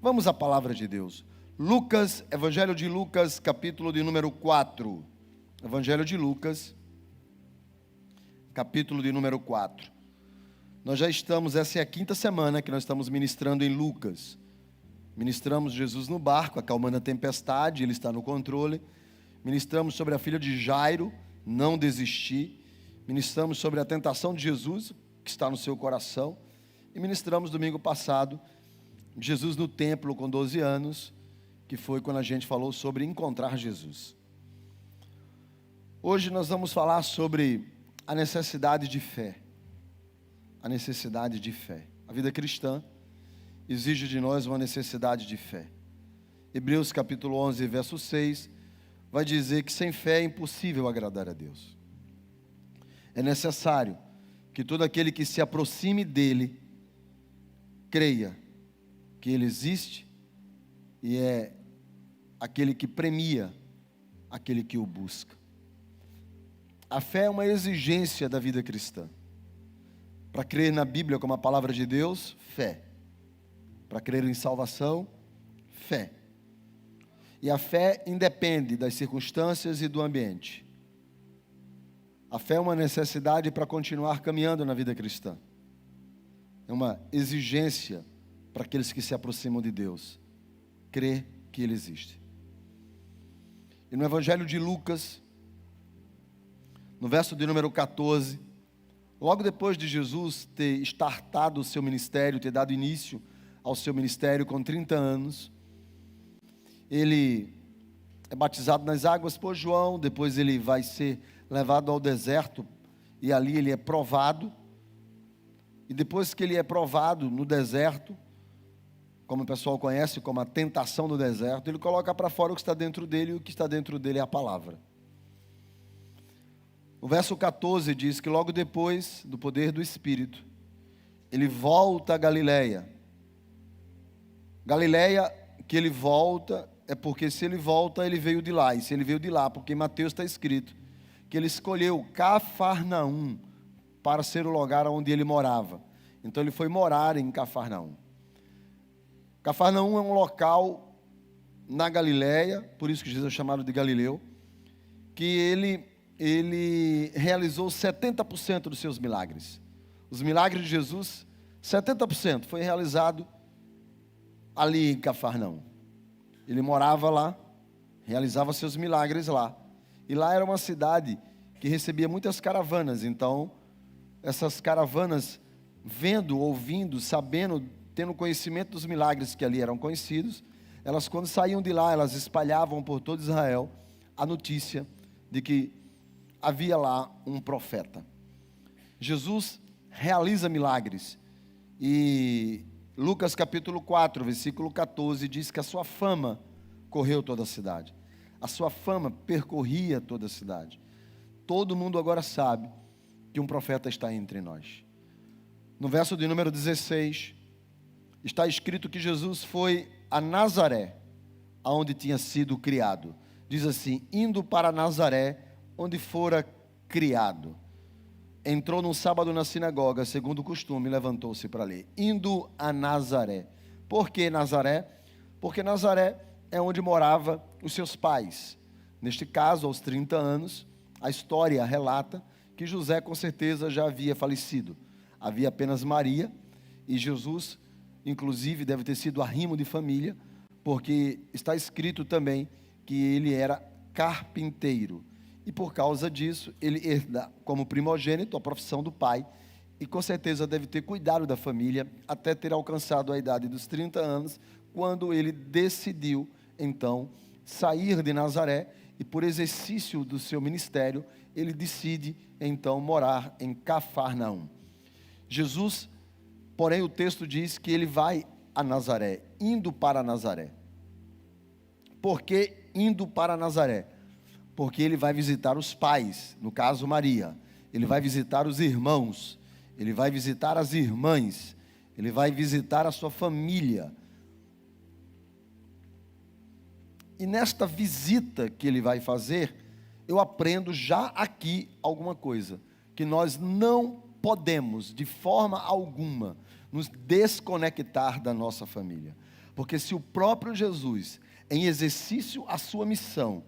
Vamos à palavra de Deus. Lucas, Evangelho de Lucas, capítulo de número 4. Evangelho de Lucas, capítulo de número 4. Nós já estamos, essa é a quinta semana que nós estamos ministrando em Lucas. Ministramos Jesus no barco, acalmando a tempestade, Ele está no controle. Ministramos sobre a filha de Jairo, não desistir. Ministramos sobre a tentação de Jesus, que está no seu coração. E ministramos domingo passado, Jesus no templo com 12 anos, que foi quando a gente falou sobre encontrar Jesus. Hoje nós vamos falar sobre a necessidade de fé. A necessidade de fé. A vida cristã exige de nós uma necessidade de fé. Hebreus capítulo 11, verso 6, vai dizer que sem fé é impossível agradar a Deus. É necessário que todo aquele que se aproxime dEle, creia que Ele existe e é aquele que premia aquele que o busca. A fé é uma exigência da vida cristã. Para crer na Bíblia como a palavra de Deus, fé. Para crer em salvação, fé. E a fé independe das circunstâncias e do ambiente. A fé é uma necessidade para continuar caminhando na vida cristã. É uma exigência para aqueles que se aproximam de Deus. Crer que Ele existe. E no Evangelho de Lucas, no verso de número 14, logo depois de Jesus ter startado o seu ministério, ter dado início ao seu ministério com 30 anos, ele é batizado nas águas por João, depois ele vai ser levado ao deserto e ali ele é provado. E depois que ele é provado no deserto, como o pessoal conhece como a tentação do deserto, ele coloca para fora o que está dentro dele, e o que está dentro dele é a palavra. O verso 14 diz que logo depois do poder do Espírito, ele volta a Galileia. Galileia que ele volta é porque se ele volta, ele veio de lá. E se ele veio de lá, porque em Mateus está escrito que ele escolheu Cafarnaum para ser o lugar onde ele morava. Então ele foi morar em Cafarnaum. Cafarnaum é um local na Galileia, por isso que Jesus é chamado de Galileu, que ele realizou 70% dos seus milagres. Os milagres de Jesus, 70% foi realizado ali em Cafarnaum. Ele morava lá, realizava seus milagres lá. E lá era uma cidade que recebia muitas caravanas. Então, essas caravanas, vendo, ouvindo, sabendo, tendo conhecimento dos milagres que ali eram conhecidos, elas quando saíam de lá, elas espalhavam por todo Israel a notícia de que havia lá um profeta. Jesus realiza milagres. E Lucas capítulo 4, versículo 14, diz que a sua fama correu toda a cidade. A sua fama percorria toda a cidade. Todo mundo agora sabe que um profeta está entre nós. No verso de número 16, está escrito que Jesus foi a Nazaré, aonde tinha sido criado. Diz assim, indo para Nazaré, onde fora criado. Entrou num sábado na sinagoga, segundo o costume, levantou-se para ler. Indo a Nazaré. Por que Nazaré? Porque Nazaré é onde moravam os seus pais. Neste caso, aos 30 anos, a história relata que José com certeza já havia falecido. Havia apenas Maria e Jesus, inclusive, deve ter sido arrimo de família, porque está escrito também que ele era carpinteiro. E por causa disso, ele herda como primogênito a profissão do pai, e com certeza deve ter cuidado da família, até ter alcançado a idade dos 30 anos, quando ele decidiu, então, sair de Nazaré, e por exercício do seu ministério, ele decide, então, morar em Cafarnaum. Jesus, porém, o texto diz que ele vai a Nazaré, indo para Nazaré. Por que indo para Nazaré? Porque ele vai visitar os pais, no caso Maria, ele vai visitar os irmãos, ele vai visitar as irmãs, ele vai visitar a sua família. E nesta visita que ele vai fazer, eu aprendo já aqui alguma coisa, que nós não podemos, de forma alguma, nos desconectar da nossa família. Porque se o próprio Jesus, em exercício a sua missão,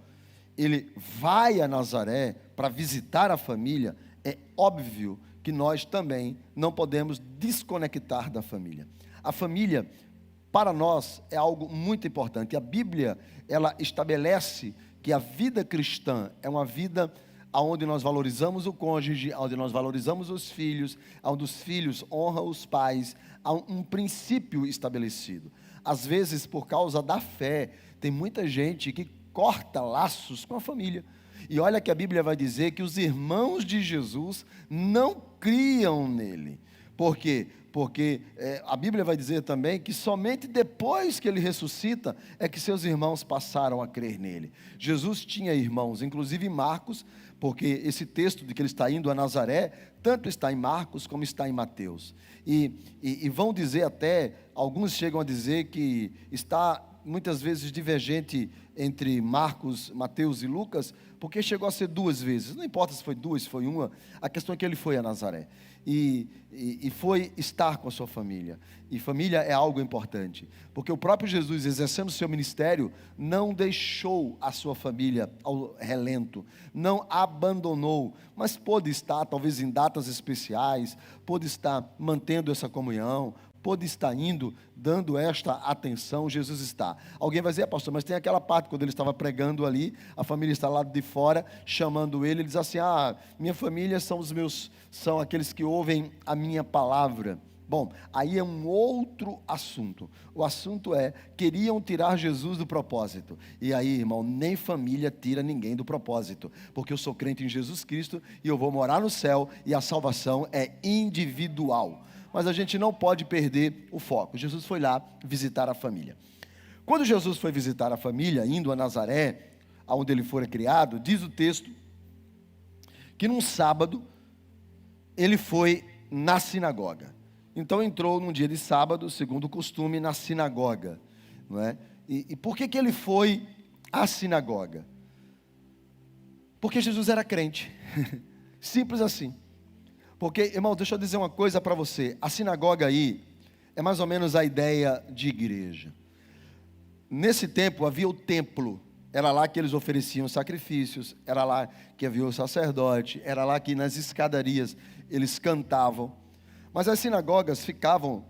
ele vai a Nazaré para visitar a família, é óbvio que nós também não podemos desconectar da família. A família, para nós, é algo muito importante. A Bíblia, ela estabelece que a vida cristã é uma vida onde nós valorizamos o cônjuge, onde nós valorizamos os filhos, onde os filhos honram os pais. Há um princípio estabelecido. Às vezes, por causa da fé, tem muita gente que corta laços com a família. E olha que a Bíblia vai dizer que os irmãos de Jesus não criam nele. Por quê? Porque a Bíblia vai dizer também que somente depois que ele ressuscita é que seus irmãos passaram a crer nele. Jesus tinha irmãos, inclusive Marcos, porque esse texto de que ele está indo a Nazaré, tanto está em Marcos como está em Mateus. E vão dizer até, alguns chegam a dizer que está muitas vezes divergente entre Marcos, Mateus e Lucas, porque chegou a ser 2 vezes, não importa se foi 2, se foi uma, a questão é que ele foi a Nazaré, e foi estar com a sua família, e família é algo importante, porque o próprio Jesus, exercendo o seu ministério, não deixou a sua família ao relento, não abandonou, mas pôde estar, talvez em datas especiais, pôde estar mantendo essa comunhão, pôde estar indo, dando esta atenção. Jesus está. Alguém vai dizer, pastor, mas tem aquela parte quando ele estava pregando ali, a família está lá de fora, chamando ele diz assim, minha família são aqueles que ouvem a minha palavra. Bom, aí é um outro assunto. O assunto é, queriam tirar Jesus do propósito. E aí, irmão, nem família tira ninguém do propósito. Porque eu sou crente em Jesus Cristo e eu vou morar no céu e a salvação é individual. Mas a gente não pode perder o foco. Jesus foi lá visitar a família. Quando Jesus foi visitar a família, indo a Nazaré, onde ele fora criado, diz o texto que num sábado ele foi na sinagoga. Então entrou num dia de sábado, segundo o costume, na sinagoga, não é? E por que ele foi à sinagoga? Porque Jesus era crente. Simples assim. Porque, irmão, deixa eu dizer uma coisa para você. A sinagoga aí é mais ou menos a ideia de igreja. Nesse tempo havia o templo. Era lá que eles ofereciam sacrifícios. Era lá que havia o sacerdote. Era lá que nas escadarias eles cantavam. Mas as sinagogas ficavam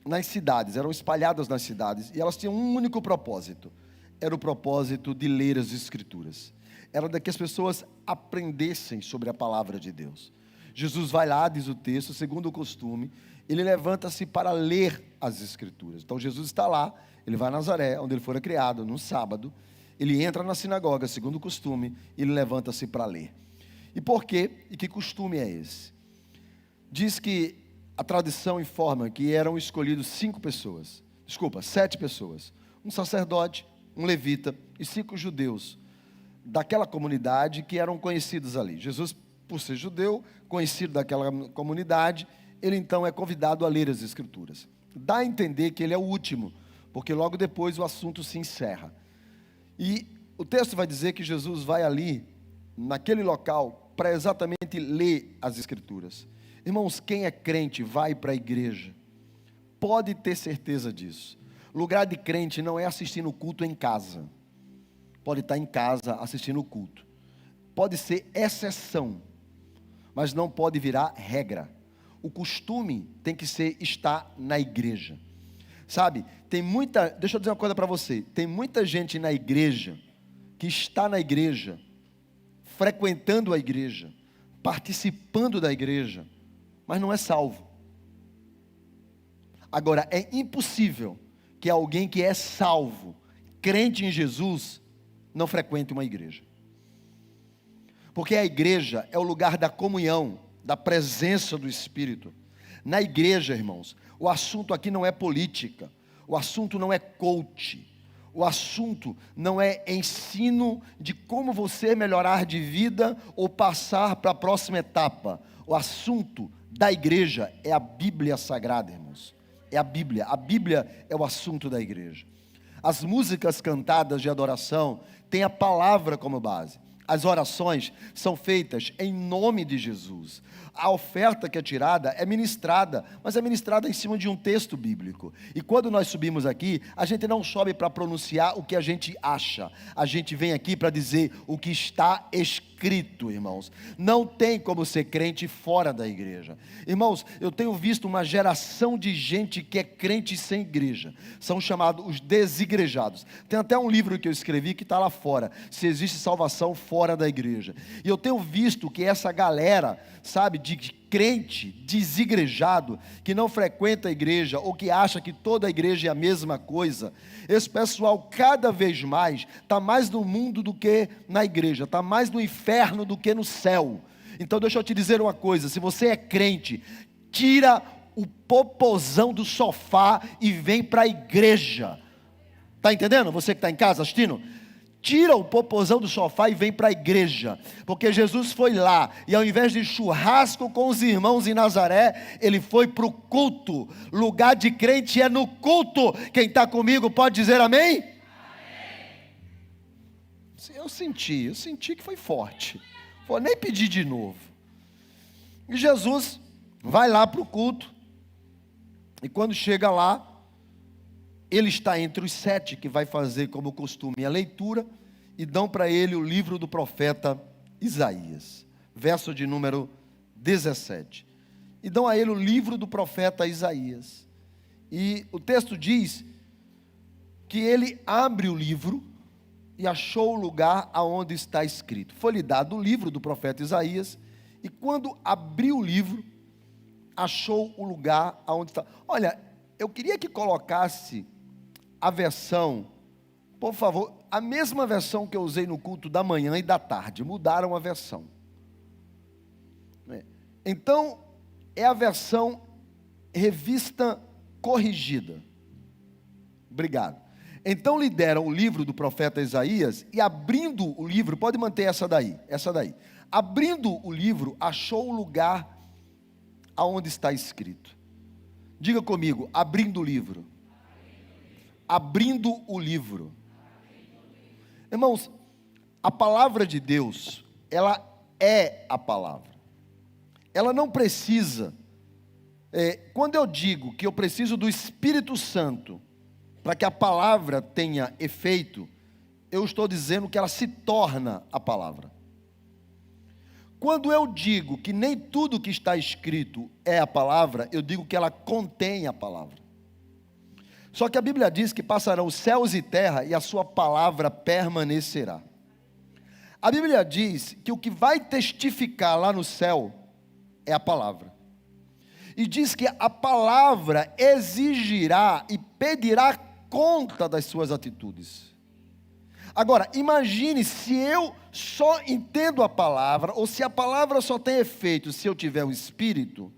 nas cidades, eram espalhadas nas cidades. E elas tinham um único propósito. Era o propósito de ler as Escrituras. Era de que as pessoas aprendessem sobre a palavra de Deus. Jesus vai lá, diz o texto, segundo o costume, ele levanta-se para ler as Escrituras. Então Jesus está lá, ele vai a Nazaré, onde ele fora criado, no sábado, ele entra na sinagoga, segundo o costume, e ele levanta-se para ler. E por quê? E que costume é esse? Diz que a tradição informa que eram escolhidos 7 pessoas, um sacerdote, um levita e 5 judeus, daquela comunidade que eram conhecidos ali. Jesus, por ser judeu, conhecido daquela comunidade, ele então é convidado a ler as Escrituras. Dá a entender que ele é o último, porque logo depois o assunto se encerra. E o texto vai dizer que Jesus vai ali, naquele local, para exatamente ler as Escrituras. Irmãos, quem é crente vai para a igreja, pode ter certeza disso. Lugar de crente não é assistindo o culto em casa, pode estar em casa assistindo o culto, pode ser exceção, mas não pode virar regra. O costume tem que ser estar na igreja. Sabe, deixa eu dizer uma coisa para você, tem muita gente na igreja, que está na igreja, frequentando a igreja, participando da igreja, mas não é salvo. Agora, é impossível que alguém que é salvo, crente em Jesus, não frequente uma igreja. Porque a igreja é o lugar da comunhão, da presença do Espírito. Na igreja, irmãos, o assunto aqui não é política, o assunto não é coach, o assunto não é ensino de como você melhorar de vida ou passar para a próxima etapa. O assunto da igreja é a Bíblia Sagrada, irmãos. É a Bíblia é o assunto da igreja. As músicas cantadas de adoração têm a palavra como base. As orações são feitas em nome de Jesus. A oferta que é tirada é ministrada, mas é ministrada em cima de um texto bíblico. E quando nós subimos aqui, a gente não sobe para pronunciar o que a gente acha. A gente vem aqui para dizer o que está escrito, irmãos. Não tem como ser crente fora da igreja. Irmãos, eu tenho visto uma geração de gente que é crente sem igreja. São chamados os desigrejados. Tem até um livro que eu escrevi que está lá fora. Se existe salvação fora da igreja. E eu tenho visto que essa galera, sabe, de crente desigrejado, que não frequenta a igreja, ou que acha que toda a igreja é a mesma coisa, esse pessoal cada vez mais está mais no mundo do que na igreja, está mais no inferno do que no céu. Então deixa eu te dizer uma coisa, se você é crente, tira o popozão do sofá e vem para a igreja. Está entendendo? Você que está em casa assistindo? Tira o popozão do sofá e vem para a igreja, porque Jesus foi lá, e ao invés de churrasco com os irmãos em Nazaré, ele foi para o culto. Lugar de crente é no culto. Quem está comigo pode dizer amém? Amém. Eu senti que foi forte, vou nem pedir de novo. E Jesus vai lá para o culto, e quando chega lá, ele está entre os 7 que vai fazer como costume a leitura, e dão para ele o livro do profeta Isaías, verso de número 17. E dão a ele o livro do profeta Isaías. E o texto diz que ele abre o livro e achou o lugar aonde está escrito. Foi-lhe dado o livro do profeta Isaías, e quando abriu o livro, achou o lugar aonde está. Olha, eu queria que colocasse a versão, por favor, a mesma versão que eu usei no culto da manhã e da tarde, mudaram a versão. Então, é a versão revista corrigida. Obrigado. Então lhe deram o livro do profeta Isaías, e abrindo o livro, pode manter essa daí. Abrindo o livro, achou o lugar aonde está escrito. Diga comigo, abrindo o livro. Abrindo o livro. Irmãos, a palavra de Deus, ela é a palavra. Ela não precisa, quando eu digo que eu preciso do Espírito Santo para que a palavra tenha efeito, eu estou dizendo que ela se torna a palavra. Quando eu digo que nem tudo que está escrito é a palavra, eu digo que ela contém a palavra. Só que a Bíblia diz que passarão os céus e terra e a sua palavra permanecerá. A Bíblia diz que o que vai testificar lá no céu é a palavra. E diz que a palavra exigirá e pedirá conta das suas atitudes. Agora, imagine se eu só entendo a palavra, ou se a palavra só tem efeito se eu tiver o Espírito.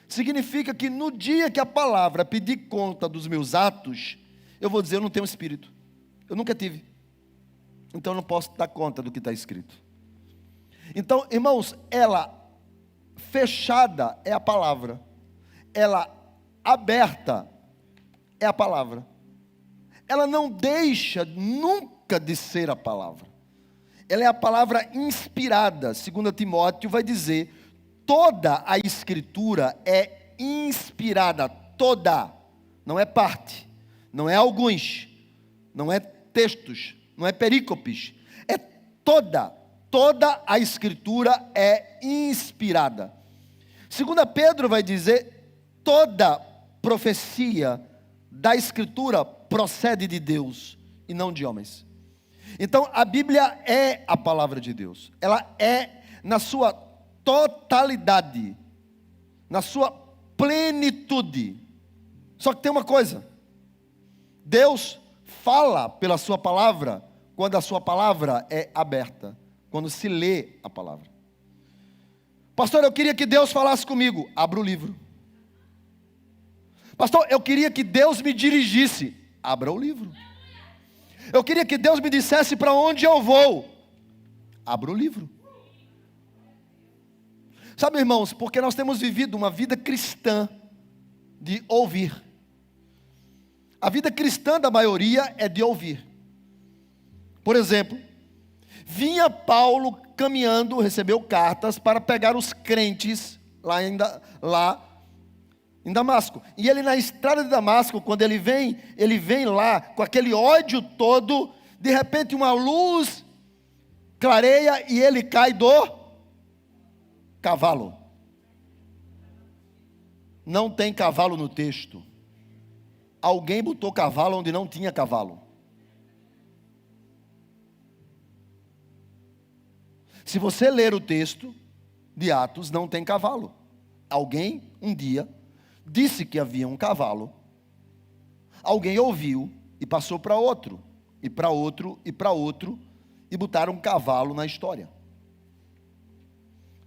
Significa que no dia que a palavra pedir conta dos meus atos, eu vou dizer, eu não tenho Espírito. Eu nunca tive. Então eu não posso dar conta do que está escrito. Então, irmãos, ela fechada é a palavra. Ela aberta é a palavra. Ela não deixa nunca de ser a palavra. Ela é a palavra inspirada. 2 Timóteo vai dizer, toda a escritura é inspirada, toda, não é parte, não é alguns, não é textos, não é perícopes, é toda a escritura é inspirada. 2 Pedro vai dizer, toda profecia da escritura procede de Deus e não de homens. Então a Bíblia é a palavra de Deus, ela é na sua totalidade, na sua plenitude. Só que tem uma coisa, Deus fala pela sua palavra quando a sua palavra é aberta, quando se lê a palavra. Pastor, eu queria que Deus falasse comigo. Abra o livro. Pastor, eu queria que Deus me dirigisse. Abra o livro. Eu queria que Deus me dissesse para onde eu vou. Abra o livro. Sabe, irmãos, porque nós temos vivido uma vida cristã de ouvir. A vida cristã da maioria é de ouvir. Por exemplo, Vinha Paulo caminhando, recebeu cartas para pegar os crentes lá em Damasco. E ele na estrada de Damasco, quando ele vem lá com aquele ódio todo, de repente uma luz clareia e ele cai do cavalo. Não tem cavalo no texto. Alguém botou cavalo onde não tinha cavalo. Se você ler o texto de Atos, não tem cavalo. Alguém, um dia, disse que havia um cavalo. Alguém ouviu e passou para outro, e para outro, e para outro, e botaram um cavalo na história.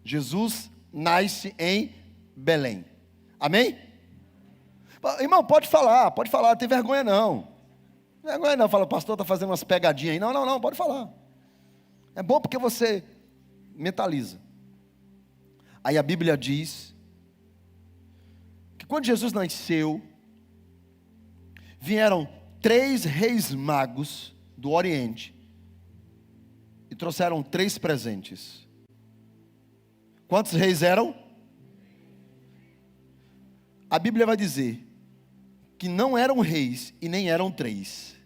Jesus nasce em Belém. Amém? Irmão, pode falar, não tem vergonha não. Vergonha não, fala, o pastor está fazendo umas pegadinhas aí. Não, pode falar. É bom porque você mentaliza. Aí a Bíblia diz que quando Jesus nasceu, vieram 3 reis magos do Oriente e trouxeram 3 presentes. Quantos reis eram? A Bíblia vai dizer que não eram reis e nem eram 3.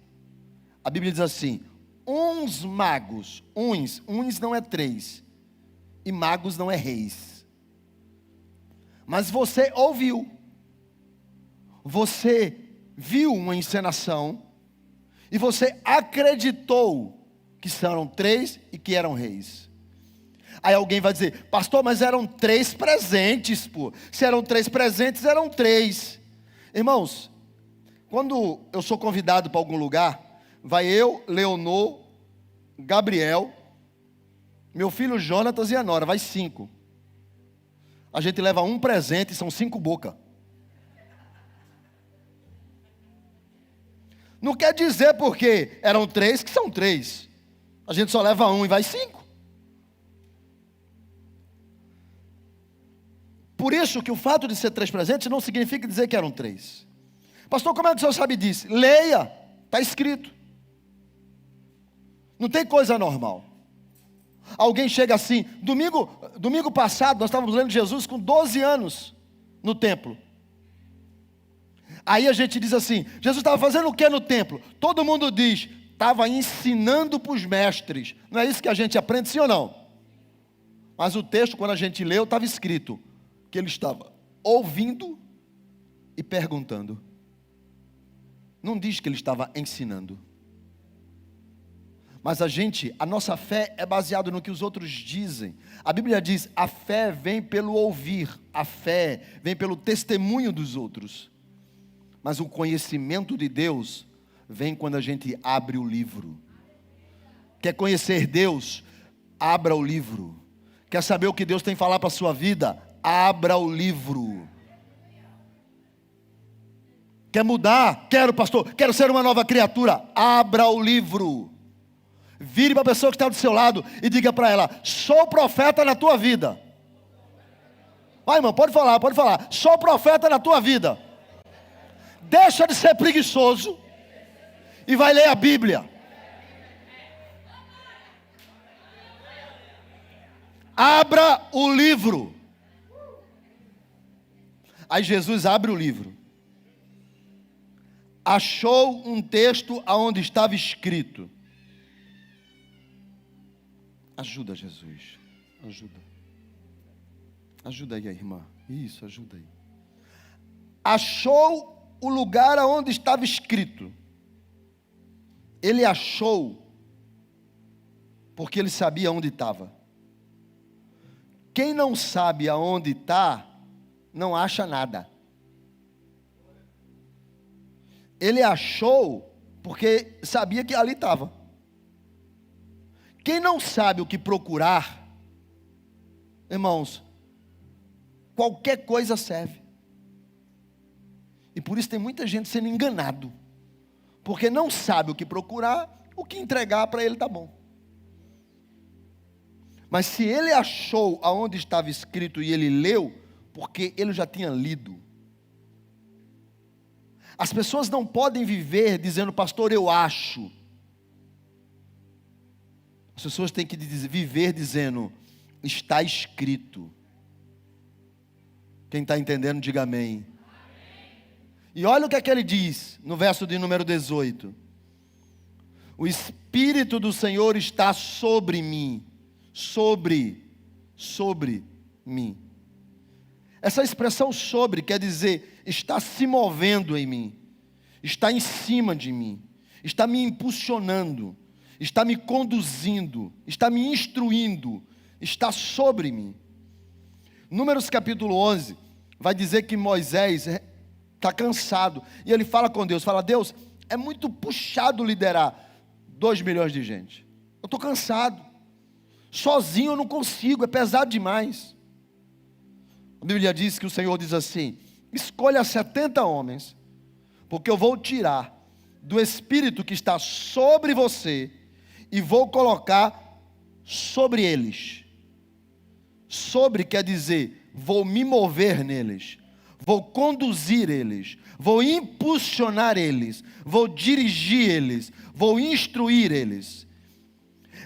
A Bíblia diz assim: uns magos, uns não é 3, e magos não é reis. Mas você ouviu, você viu uma encenação, e você acreditou que eram 3 e que eram reis. Aí alguém vai dizer: pastor, mas eram 3 presentes, pô. Se eram 3 presentes, eram 3. Irmãos, quando eu sou convidado para algum lugar, vai eu, Leonor, Gabriel, meu filho Jonatas e a Nora, vai 5. A gente leva um presente e são 5 bocas. Não quer dizer porque eram 3 que são 3. A gente só leva um e vai 5. Por isso que o fato de ser 3 presentes não significa dizer que eram 3. Pastor, como é que o senhor sabe disso? Leia, está escrito. Não tem coisa normal. Alguém chega assim, domingo passado nós estávamos lendo Jesus com 12 anos no templo. Aí a gente diz assim: Jesus estava fazendo o que no templo? Todo mundo diz: estava ensinando para os mestres. Não é isso que a gente aprende, sim ou não? Mas o texto, quando a gente leu, estava escrito que ele estava ouvindo e perguntando. Não diz que ele estava ensinando. Mas a nossa fé é baseada no que os outros dizem. A Bíblia diz: a fé vem pelo ouvir, a fé vem pelo testemunho dos outros. Mas o conhecimento de Deus vem quando a gente abre o livro. Quer conhecer Deus? Abra o livro. Quer saber o que Deus tem a falar para a sua vida? Abra o livro. Quer mudar? Quero, pastor. Quero ser uma nova criatura. Abra o livro. Vire para a pessoa que está do seu lado e diga para ela: sou profeta na tua vida. Vai, irmão, pode falar. Sou profeta na tua vida. Deixa de ser preguiçoso e vai ler a Bíblia. Abra o livro. Aí Jesus abre o livro. Achou um texto aonde estava escrito. Ajuda, Jesus. Ajuda. Ajuda aí a irmã. Isso, ajuda aí. Achou o lugar aonde estava escrito. Ele achou porque ele sabia onde estava. Quem não sabe aonde está, não acha nada. Ele achou porque sabia que ali estava. Quem não sabe o que procurar, irmãos, qualquer coisa serve. E por isso tem muita gente sendo enganado, porque não sabe o que procurar, o que entregar para ele está bom. Mas se ele achou aonde estava escrito e ele leu, porque ele já tinha lido. As pessoas não podem viver dizendo: pastor, eu acho. As pessoas têm que viver dizendo: está escrito. Quem está entendendo, diga amém. E olha o que é que ele diz no verso de número 18: o Espírito do Senhor está sobre mim. Sobre mim. Essa expressão sobre quer dizer, está se movendo em mim, está em cima de mim, está me impulsionando, está me conduzindo, está me instruindo, está sobre mim. Números capítulo 11, vai dizer que Moisés está cansado, e ele fala com Deus, fala: Deus, é muito puxado liderar 2 milhões de gente, eu estou cansado, sozinho eu não consigo, é pesado demais. A Bíblia diz que o Senhor diz assim: escolha 70 homens, porque eu vou tirar do Espírito que está sobre você, e vou colocar sobre eles. Sobre quer dizer, vou me mover neles, vou conduzir eles, vou impulsionar eles, vou dirigir eles, vou instruir eles.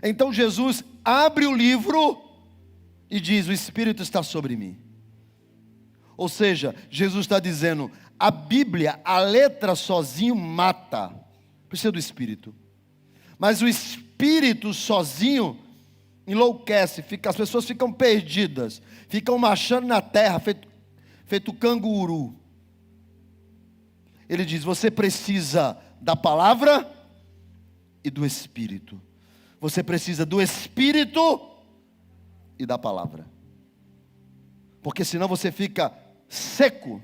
Então Jesus abre o livro e diz: o Espírito está sobre mim. Ou seja, Jesus está dizendo: a Bíblia, a letra sozinho mata, precisa do Espírito. Mas o Espírito sozinho enlouquece, as pessoas ficam perdidas, ficam marchando na terra, feito canguru. Ele diz: você precisa da palavra e do Espírito. Você precisa do Espírito e da palavra. Porque senão você fica seco,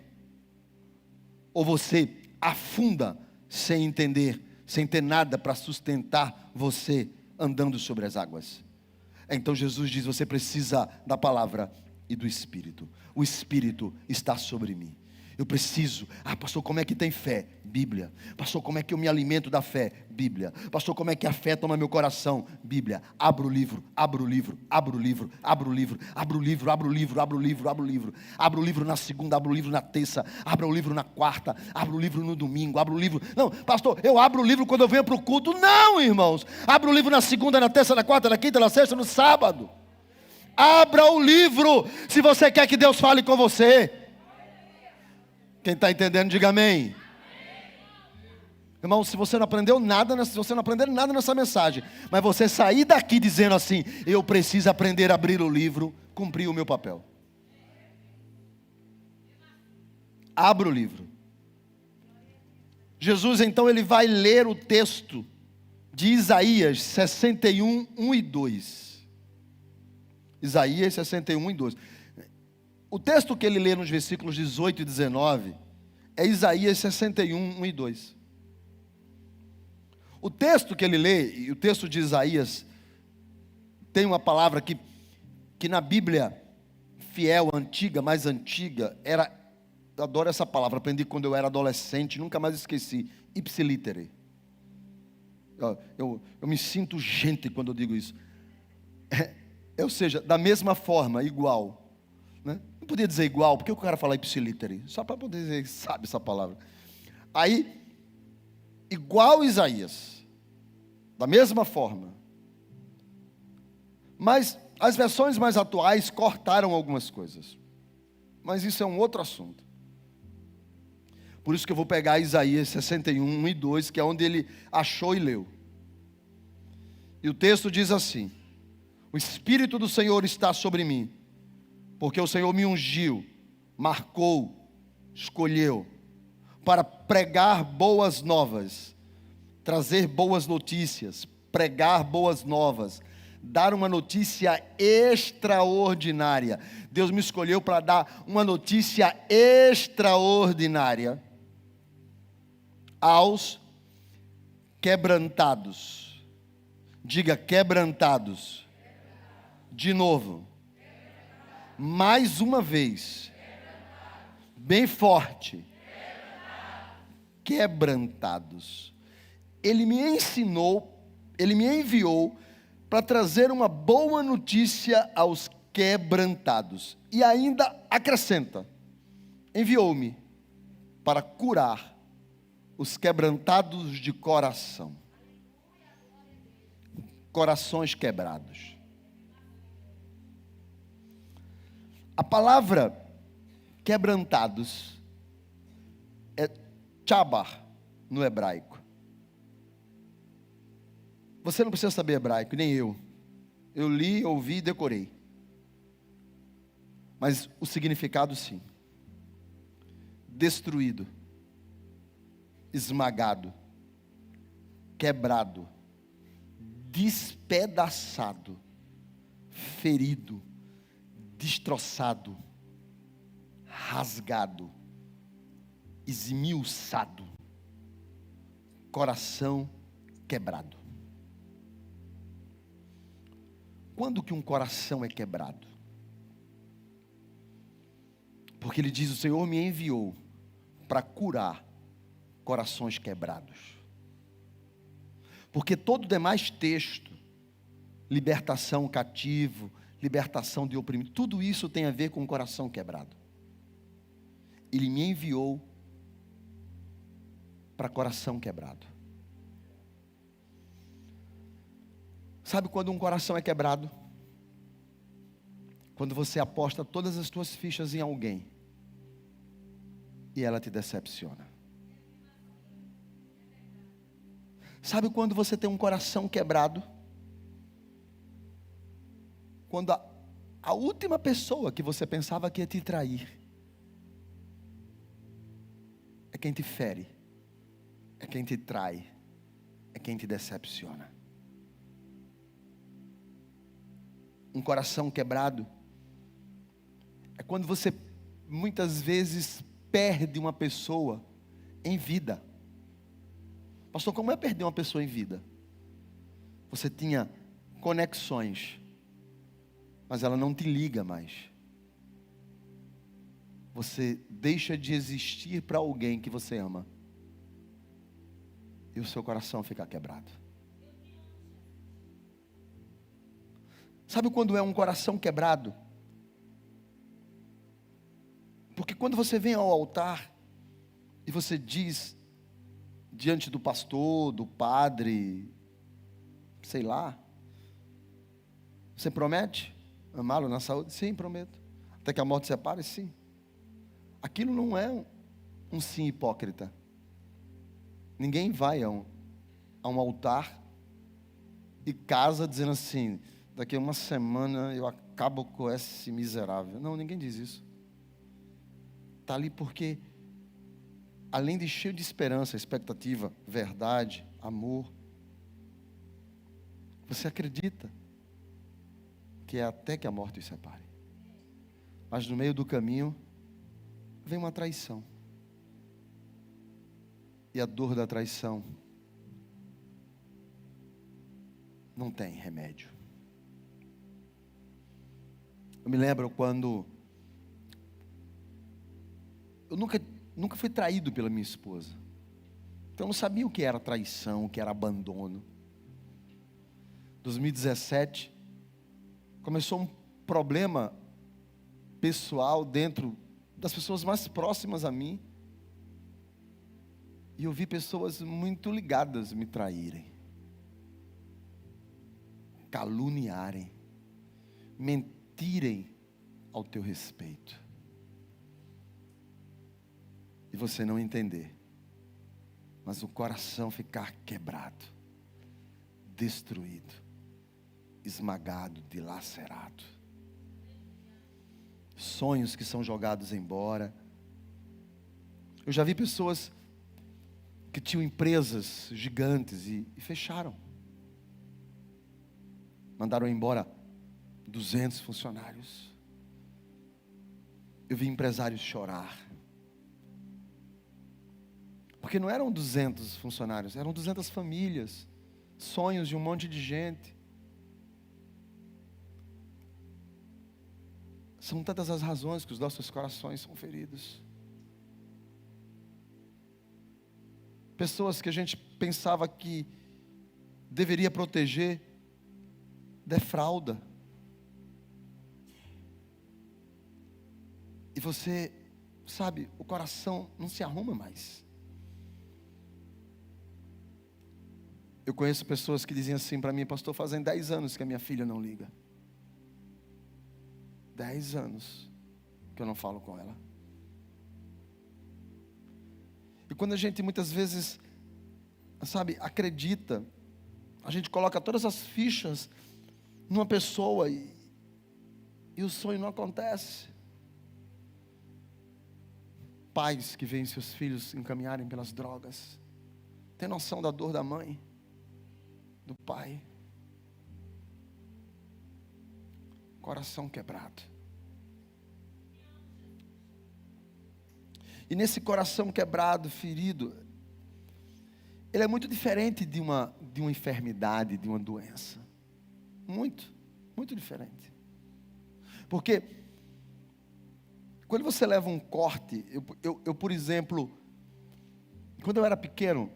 ou você afunda sem entender, sem ter nada para sustentar você andando sobre as águas. Então Jesus diz: você precisa da palavra e do Espírito. O Espírito está sobre mim. Eu preciso. Pastor, como é que tem fé? Bíblia. Pastor, como é que eu me alimento da fé? Bíblia. Pastor, como é que a fé toma meu coração? Bíblia. Abro o livro, abro o livro, abro o livro, abro o livro, abro o livro, abro o livro, abro o livro, abro o livro. Abro o livro na segunda, abro o livro na terça, abro o livro na quarta, abro o livro no domingo, abro o livro. Não, pastor, eu abro o livro quando eu venho para o culto. Não, irmãos. Abro o livro na segunda, na terça, na quarta, na quinta, na sexta, no sábado. Abra o livro se você quer que Deus fale com você. Quem está entendendo, diga amém. Irmão, se você não aprendeu nada, se você não aprender nada nessa mensagem, mas você sair daqui dizendo assim: eu preciso aprender a abrir o livro, cumprir o meu papel. Abra o livro. Jesus então ele vai ler o texto de Isaías 61, 1 e 2. Isaías 61, 1 e 2. O texto que ele lê nos versículos 18 e 19 é Isaías 61, 1 e 2. O texto que ele lê, e o texto de Isaías, tem uma palavra que na Bíblia fiel, antiga, mais antiga, eu adoro essa palavra, aprendi quando eu era adolescente, nunca mais esqueci: ipsilítere. Eu me sinto gente quando eu digo isso. Ou seja, da mesma forma, igual. Né? Não podia dizer igual, porque o cara fala ipsilítere, só para poder dizer, sabe essa palavra. Aí, igual Isaías, da mesma forma. Mas as versões mais atuais cortaram algumas coisas. Mas isso é um outro assunto. Por isso que eu vou pegar Isaías 61, 1 e 2, que é onde ele achou e leu. E o texto diz assim: o Espírito do Senhor está sobre mim, porque o Senhor me ungiu, marcou, escolheu, para pregar boas novas, trazer boas notícias, pregar boas novas, dar uma notícia extraordinária. Deus me escolheu para dar uma notícia extraordinária aos quebrantados. Diga: quebrantados. De novo. Mais uma vez, bem forte, quebrantados. Ele me ensinou, ele me enviou para trazer uma boa notícia aos quebrantados. E ainda acrescenta: enviou-me para curar os quebrantados de coração. corações quebrados. A palavra quebrantados é chabar no hebraico. Você não precisa saber hebraico, nem eu. Eu li, ouvi e decorei. Mas o significado sim. Destruído, esmagado, quebrado, despedaçado, ferido, destroçado, rasgado, esmiuçado, coração quebrado. Quando que um coração é quebrado? Porque ele diz: o Senhor me enviou para curar corações quebrados. Porque todo demais texto, libertação cativo, libertação de oprimido, tudo isso tem a ver com o coração quebrado. Ele me enviou para coração quebrado. Sabe quando um coração é quebrado? Quando você aposta todas as suas fichas em alguém e ela te decepciona. Sabe quando você tem um coração quebrado? Quando a última pessoa que você pensava que ia te trair é quem te fere, é quem te trai, é quem te decepciona. Um coração quebrado é quando você muitas vezes perde uma pessoa em vida. Pastor, como é perder uma pessoa em vida? Você tinha conexões, mas ela não te liga mais. Você deixa de existir para alguém que você ama. E o seu coração fica quebrado. Sabe quando é um coração quebrado? Porque quando você vem ao altar e você diz diante do pastor, do padre, sei lá, você promete amá-lo na saúde? Sim, prometo. Até que a morte separe? Sim. Aquilo não é um sim hipócrita. Ninguém vai a um altar e casa dizendo assim: daqui a uma semana eu acabo com esse miserável. Não, ninguém diz isso. Está ali porque, além de cheio de esperança, expectativa, verdade, amor, você acredita que é até que a morte os separe. Mas no meio do caminho vem uma traição. E a dor da traição não tem remédio. Eu me lembro quando eu nunca fui traído pela minha esposa. Então eu não sabia o que era traição, o que era abandono. 2017 começou um problema pessoal dentro das pessoas mais próximas a mim. E eu vi pessoas muito ligadas me traírem, caluniarem, mentirem ao teu respeito. E você não entender, mas o coração ficar quebrado, destruído, esmagado, dilacerado. Sonhos que são jogados embora. Eu já vi pessoas que tinham empresas gigantes e fecharam. Mandaram embora 200 funcionários. Eu vi empresários chorar. Porque não eram 200 funcionários, eram 200 famílias, sonhos de um monte de gente. São tantas as razões que os nossos corações são feridos. Pessoas que a gente pensava que deveria proteger, defrauda. E você, sabe, o coração não se arruma mais. Eu conheço pessoas que dizem assim para mim: pastor, fazem 10 anos que a minha filha não liga. 10 anos que eu não falo com ela. E quando a gente muitas vezes, sabe, acredita, a gente coloca todas as fichas numa pessoa e o sonho não acontece. Pais que veem seus filhos encaminharem pelas drogas, tem noção da dor da mãe, do pai? Coração quebrado. E nesse coração quebrado, ferido, ele é muito diferente de uma enfermidade, de uma doença. Muito, muito diferente. Porque quando você leva um corte, eu por exemplo, quando eu era pequeno,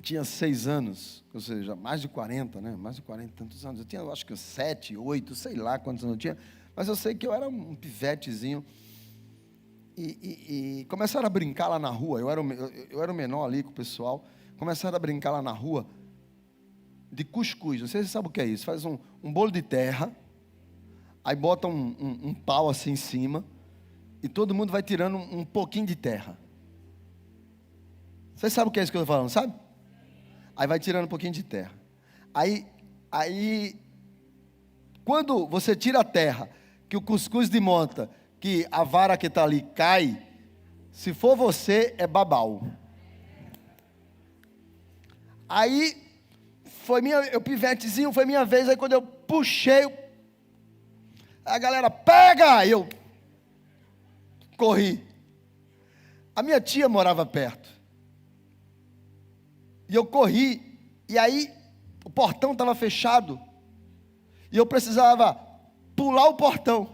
tinha 6 anos, ou seja, mais de 40, né? Mais de 40 e tantos anos. Eu tinha, acho que 7, 8, sei lá quantos anos eu tinha. Mas eu sei que eu era um pivetezinho. E começaram a brincar lá na rua. Eu era o menor ali com o pessoal. Começaram a brincar lá na rua de cuscuz. Não sei se você sabe o que é isso. Faz um bolo de terra, aí bota um pau assim em cima, e todo mundo vai tirando um pouquinho de terra. Você sabe o que é isso que eu estou falando, sabe? Aí vai tirando um pouquinho de terra. Aí quando você tira a terra, que o cuscuz desmonta, que a vara que está ali cai, se for você, é babau. Aí, eu pivetezinho, foi minha vez, aí quando eu puxei, a galera, pega! Eu corri. A minha tia morava perto. E eu corri, e aí o portão estava fechado, e eu precisava pular o portão.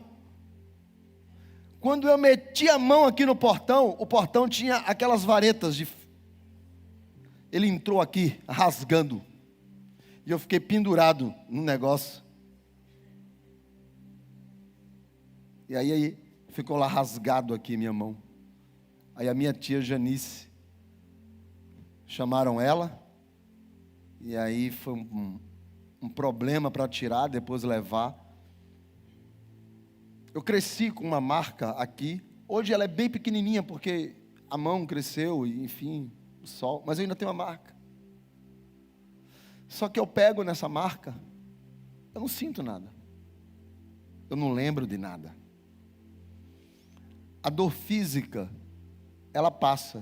Quando eu meti a mão aqui no portão, o portão tinha aquelas varetas ele entrou aqui, rasgando, e eu fiquei pendurado no negócio. E aí ficou lá rasgado aqui minha mão. Aí a minha tia Janice, chamaram ela, e aí foi um problema para tirar, depois levar. Eu cresci com uma marca aqui. Hoje ela é bem pequenininha, porque a mão cresceu, e enfim, o sol. Mas eu ainda tenho uma marca. Só que eu pego nessa marca, eu não sinto nada. Eu não lembro de nada. A dor física, ela passa.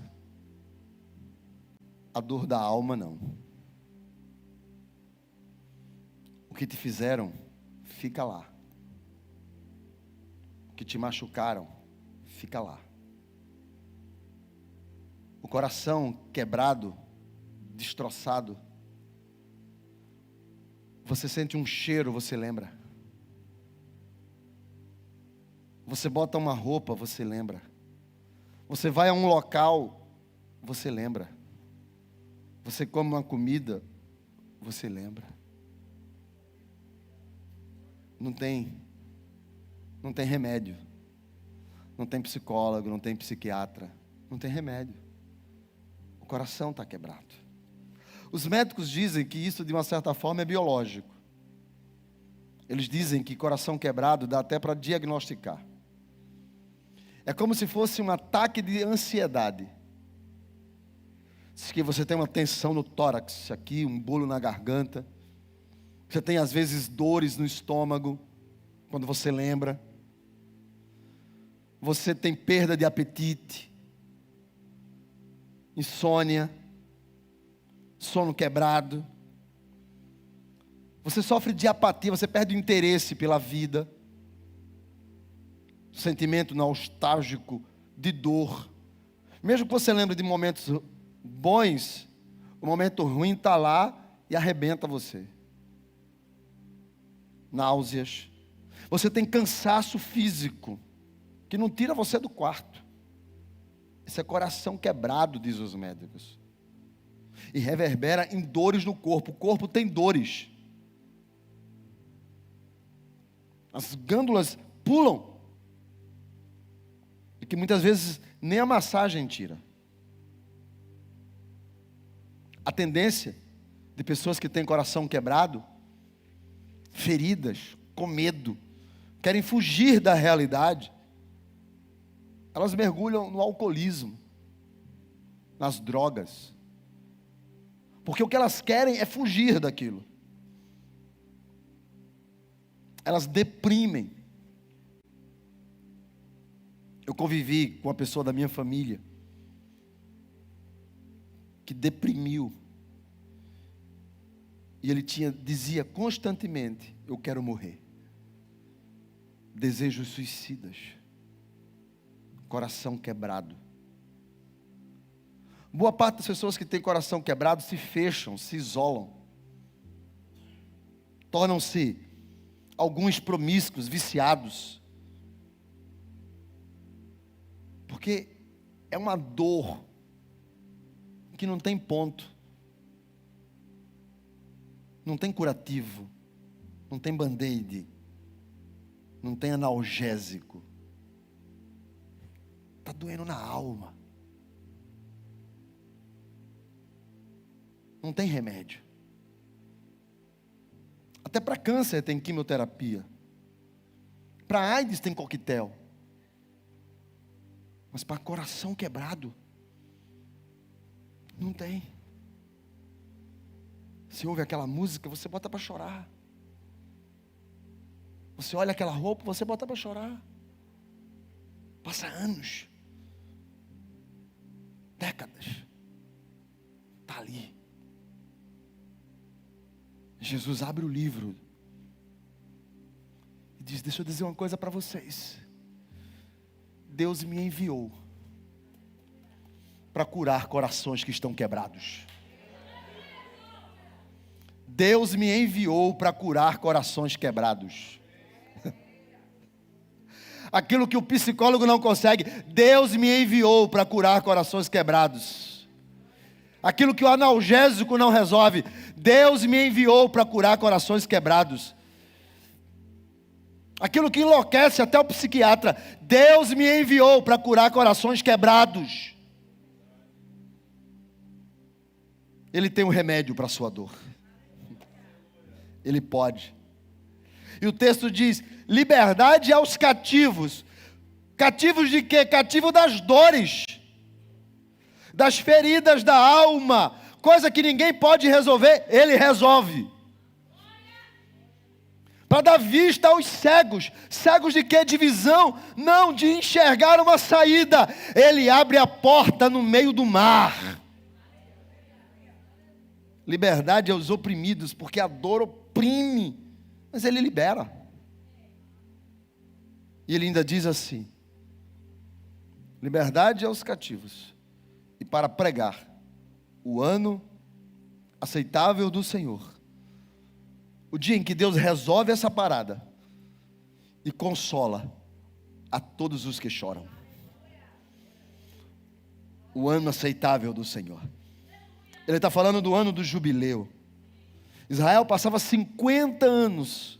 A dor da alma, não. O que te fizeram, fica lá. Que te machucaram, fica lá. O coração quebrado, destroçado, você sente um cheiro, você lembra. Você bota uma roupa, você lembra. Você vai a um local, você lembra. Você come uma comida, você lembra. Não tem remédio, não tem psicólogo, não tem psiquiatra, não tem remédio. O coração está quebrado. Os médicos dizem que isso de uma certa forma é biológico. Eles dizem que coração quebrado dá até para diagnosticar. É como se fosse um ataque de ansiedade. Diz que você tem uma tensão no tórax aqui, um bolo na garganta. Você tem às vezes dores no estômago, quando você lembra. Você tem perda de apetite, insônia, sono quebrado. Você sofre de apatia, você perde o interesse pela vida. Sentimento nostálgico de dor. Mesmo que você lembre de momentos bons, o momento ruim está lá e arrebenta você. Náuseas. Você tem cansaço físico, que não tira você do quarto. Esse é coração quebrado, diz os médicos. E reverbera em dores no corpo. O corpo tem dores. As glândulas pulam. E que muitas vezes nem a massagem tira. A tendência de pessoas que têm coração quebrado, feridas, com medo, querem fugir da realidade. Elas mergulham no alcoolismo, nas drogas, porque o que elas querem é fugir daquilo. Elas deprimem. Eu convivi com uma pessoa da minha família que deprimiu. E ele dizia constantemente: eu quero morrer. Desejos suicidas. Coração quebrado. Boa parte das pessoas que têm coração quebrado se fecham, se isolam. Tornam-se alguns promíscuos, viciados. Porque é uma dor que não tem ponto. Não tem curativo. Não tem band-aid. Não tem analgésico. Está doendo na alma. Não tem remédio. Até para câncer tem quimioterapia. Para AIDS tem coquetel. Mas para coração quebrado, não tem. Você ouve aquela música, você bota para chorar. Você olha aquela roupa, você bota para chorar. Passa anos, décadas, está ali. Jesus abre o livro e diz: deixa eu dizer uma coisa para vocês. Deus me enviou para curar corações que estão quebrados. Deus me enviou para curar corações quebrados. Aquilo que o psicólogo não consegue, Deus me enviou para curar corações quebrados. Aquilo que o analgésico não resolve, Deus me enviou para curar corações quebrados. Aquilo que enlouquece até o psiquiatra, Deus me enviou para curar corações quebrados. Ele tem um remédio para a sua dor. Ele pode. E o texto diz: liberdade aos cativos. Cativos de quê? Cativo das dores, das feridas da alma. Coisa que ninguém pode resolver, Ele resolve. Para dar vista aos cegos. Cegos de quê? De visão? Não, de enxergar uma saída. Ele abre a porta no meio do mar. Liberdade aos oprimidos, porque a dor oprime, mas Ele libera. E Ele ainda diz assim: liberdade aos cativos, e para pregar o ano aceitável do Senhor. O dia em que Deus resolve essa parada e consola a todos os que choram. O ano aceitável do Senhor. Ele está falando do ano do jubileu. Israel passava 50 anos.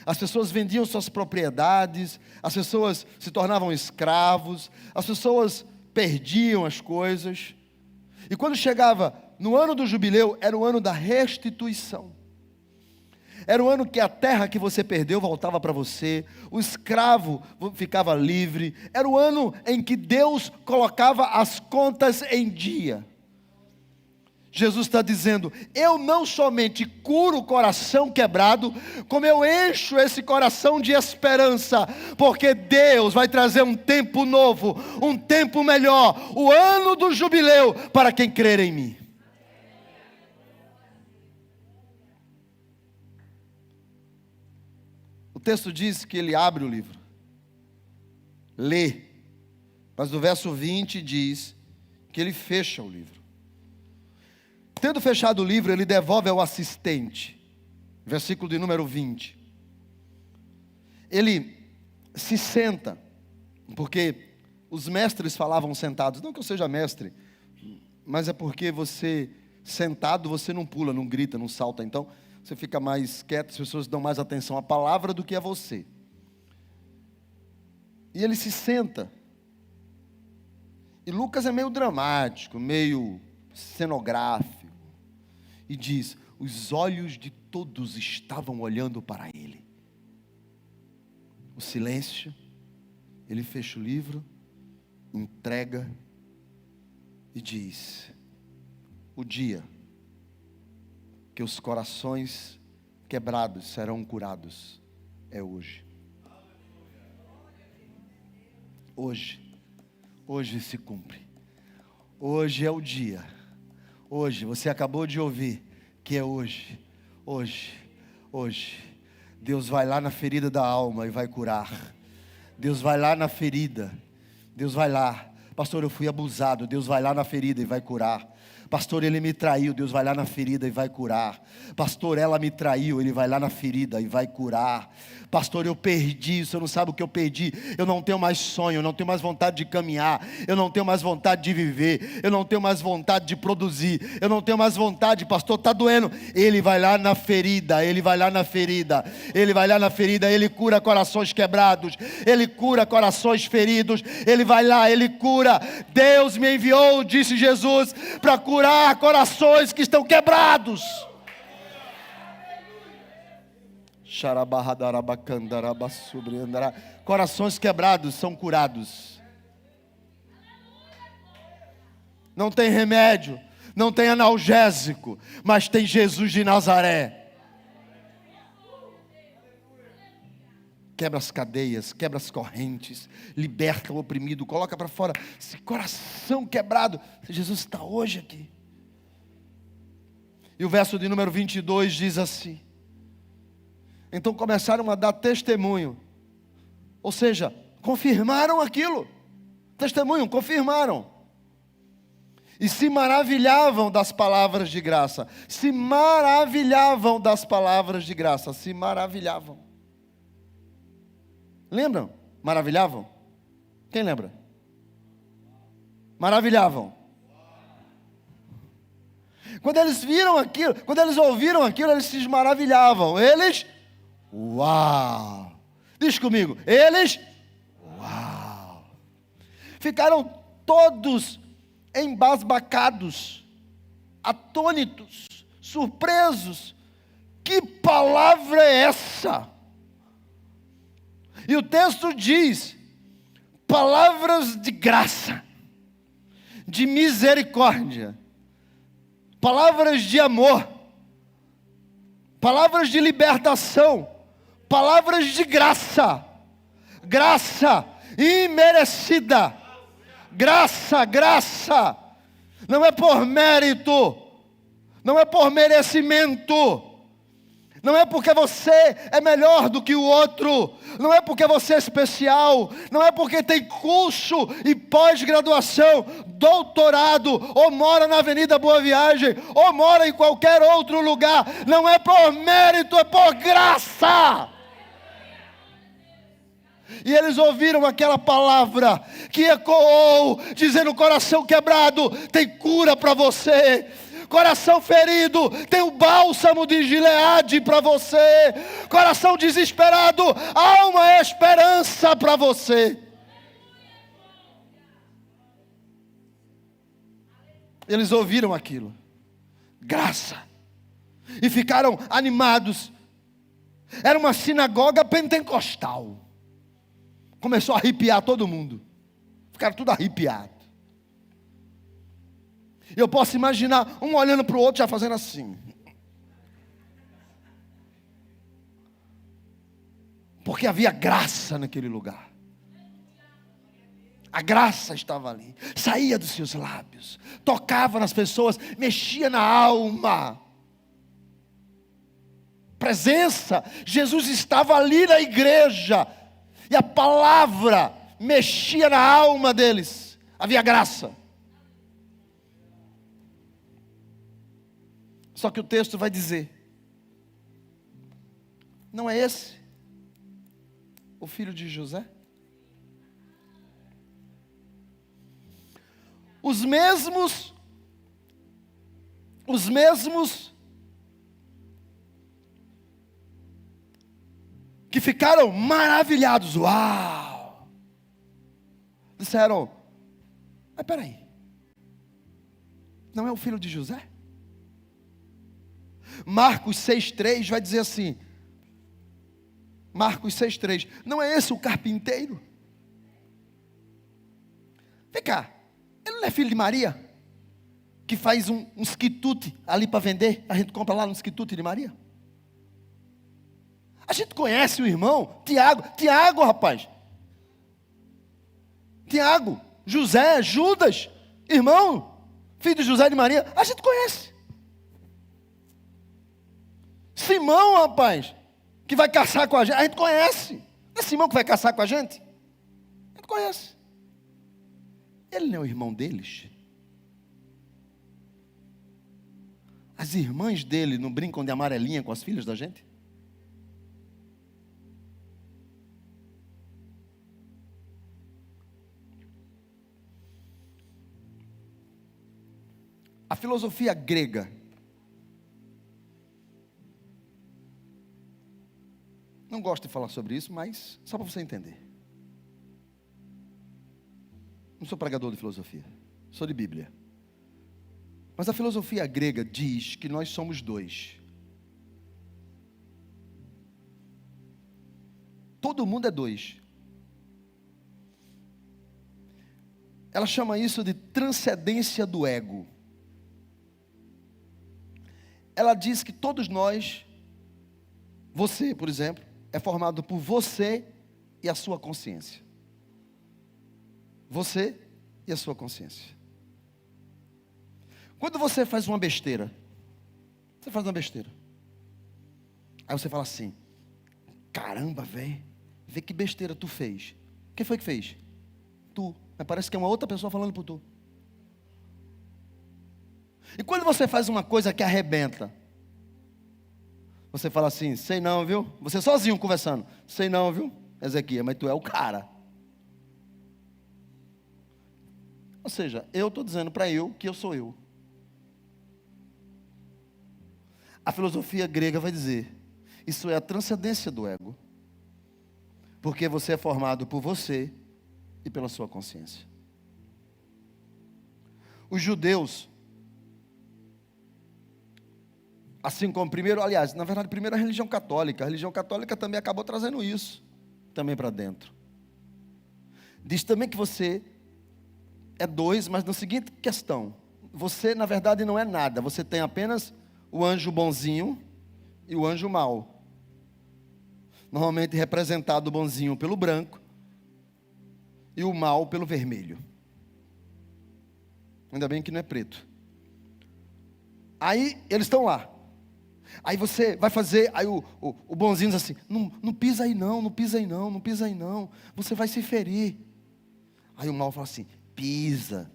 As pessoas vendiam suas propriedades, as pessoas se tornavam escravos, as pessoas perdiam as coisas. E quando chegava no ano do jubileu, era o ano da restituição. Era o ano que a terra que você perdeu voltava para você, o escravo ficava livre. Era o ano em que Deus colocava as contas em dia. Jesus está dizendo: eu não somente curo o coração quebrado, como eu encho esse coração de esperança, porque Deus vai trazer um tempo novo, um tempo melhor, o ano do jubileu, para quem crer em mim. O texto diz que ele abre o livro, lê, mas no verso 20 diz que ele fecha o livro. Tendo fechado o livro, ele devolve ao assistente, versículo de número 20. Ele se senta, porque os mestres falavam sentados. Não que eu seja mestre, mas é porque você, sentado, você não pula, não grita, não salta. Então, você fica mais quieto, as pessoas dão mais atenção à palavra do que a você. E ele se senta. E Lucas é meio dramático, meio cenográfico. E diz: os olhos de todos estavam olhando para ele. O silêncio, ele fecha o livro, entrega e diz: o dia que os corações quebrados serão curados é hoje. Hoje se cumpre. Hoje é o dia. Hoje, você acabou de ouvir que é hoje. Deus vai lá na ferida da alma e vai curar. Deus vai lá na ferida. Deus vai lá. Pastor, eu fui abusado. Deus vai lá na ferida e vai curar. Pastor, ele me traiu. Deus vai lá na ferida e vai curar. Pastor, ela me traiu. Ele vai lá na ferida e vai curar. Pastor, eu perdi. Você não sabe o que eu perdi. Eu não tenho mais sonho. Eu não tenho mais vontade de caminhar. Eu não tenho mais vontade de viver. Eu não tenho mais vontade de produzir. Eu não tenho mais vontade. Pastor, está doendo. Ele vai lá na ferida. Ele vai lá na ferida. Ele vai lá na ferida. Ele cura corações quebrados. Ele cura corações feridos. Ele vai lá. Ele cura. Deus me enviou, disse Jesus, para curar corações que estão quebrados. Corações quebrados são curados. Não tem remédio, não tem analgésico, mas tem Jesus de Nazaré. Quebra as cadeias, quebra as correntes, liberta o oprimido, coloca para fora esse coração quebrado. Jesus está hoje aqui. E o verso de número 22 diz assim: então começaram a dar testemunho, ou seja, confirmaram aquilo. Testemunho, confirmaram. E se maravilhavam das palavras de graça. Se maravilhavam das palavras de graça. Se maravilhavam. Lembram? Maravilhavam? Quem lembra? Maravilhavam. Quando eles viram aquilo, quando eles ouviram aquilo, eles se maravilhavam. Eles, uau! Diz comigo, eles, uau! Ficaram todos embasbacados, atônitos, surpresos. Que palavra é essa? E o texto diz: palavras de graça, de misericórdia, palavras de amor, palavras de libertação, palavras de graça, graça imerecida, graça, não é por mérito, não é por merecimento, não é porque você é melhor do que o outro, não é porque você é especial, não é porque tem curso e pós-graduação, doutorado, ou mora na Avenida Boa Viagem, ou mora em qualquer outro lugar. Não é por mérito, é por graça. E eles ouviram aquela palavra que ecoou, dizendo: coração quebrado, tem cura para você. Coração ferido, tem o bálsamo de Gileade para você. Coração desesperado, há uma esperança para você. Eles ouviram aquilo, graça, e ficaram animados. Era uma sinagoga pentecostal. Começou a arrepiar todo mundo. Ficaram tudo arrepiados. Eu posso imaginar um olhando para o outro já fazendo assim. Porque havia graça naquele lugar. A graça estava ali. Saía dos seus lábios. Tocava nas pessoas. Mexia na alma. Presença. Jesus estava ali na igreja. E a palavra mexia na alma deles. Havia graça. Só que o texto vai dizer: não é esse o filho de José? Os mesmos que ficaram maravilhados, uau, disseram: mas peraí, não é o filho de José? Marcos 6,3 vai dizer assim, Marcos 6,3, não é esse o carpinteiro? Vem cá, ele não é filho de Maria? Que faz uns quitute ali para vender, a gente compra lá nos quitute de Maria. A gente conhece o irmão, Tiago rapaz. Tiago, José, Judas, irmão, filho de José e de Maria, a gente conhece. Simão, rapaz, que vai caçar com a gente conhece. Não é Simão que vai caçar com a gente conhece. Ele não é o irmão deles? As irmãs dele não brincam de amarelinha com as filhas da gente? A filosofia grega não gosto de falar sobre isso, mas só para você entender. Não sou pregador de filosofia, sou de Bíblia. Mas a filosofia grega diz que nós somos dois. Todo mundo é dois. Ela chama isso de transcendência do ego. Ela diz que todos nós, você, por exemplo, é formado por você e a sua consciência. Você e a sua consciência. Quando você faz uma besteira, você faz uma besteira. Aí você fala assim, caramba, velho, vê que besteira tu fez. Quem foi que fez? Tu. Mas parece que é uma outra pessoa falando por tu. E quando você faz uma coisa que arrebenta, você fala assim, sei não, viu? Você sozinho conversando, sei não, viu, Ezequiel, mas tu é o cara. Ou seja, eu estou dizendo para eu que eu sou eu. A filosofia grega vai dizer, isso é a transcendência do ego. Porque você é formado por você e pela sua consciência. Os judeus, assim como primeiro, aliás, na verdade, primeiro a religião católica também acabou trazendo isso também para dentro. Diz também que você é dois, mas na seguinte questão, você na verdade não é nada, você tem apenas o anjo bonzinho e o anjo mau. Normalmente representado o bonzinho pelo branco e o mau pelo vermelho. Ainda bem que não é preto. Aí eles estão lá. Aí você vai fazer, aí o bonzinho diz assim, não pisa aí não, não pisa aí não, não pisa aí não, você vai se ferir. Aí o mau fala assim, pisa,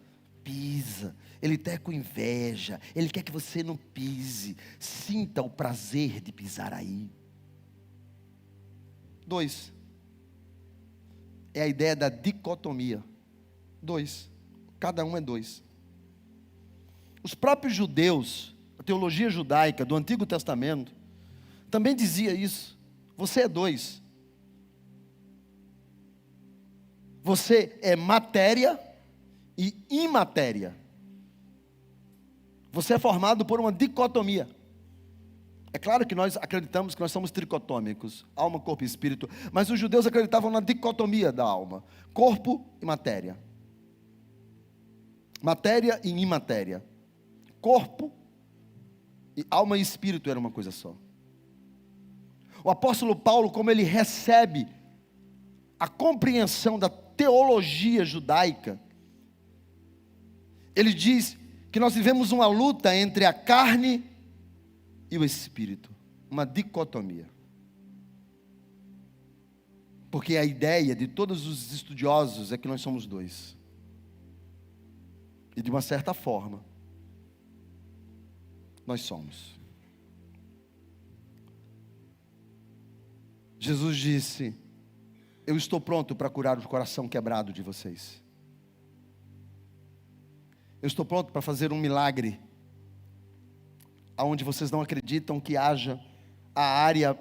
ele está com inveja, ele quer que você não pise, sinta o prazer de pisar aí. 2, é a ideia da dicotomia, 2, cada um é 2. Os próprios judeus, a teologia judaica do Antigo Testamento, também dizia isso, você é 2. Você é matéria e imatéria. Você é formado por uma dicotomia. É claro que nós acreditamos que nós somos tricotômicos, alma, corpo e espírito, mas os judeus acreditavam na dicotomia da alma, corpo e matéria. Matéria e imatéria. Corpo, e alma e espírito era uma coisa só. O apóstolo Paulo, como ele recebe a compreensão da teologia judaica, ele diz que nós vivemos uma luta entre a carne e o espírito, uma dicotomia. Porque a ideia de todos os estudiosos é que nós somos 2. E de uma certa forma, nós somos. Jesus disse, eu estou pronto para curar o coração quebrado de vocês. Eu estou pronto para fazer um milagre, aonde vocês não acreditam que haja a área,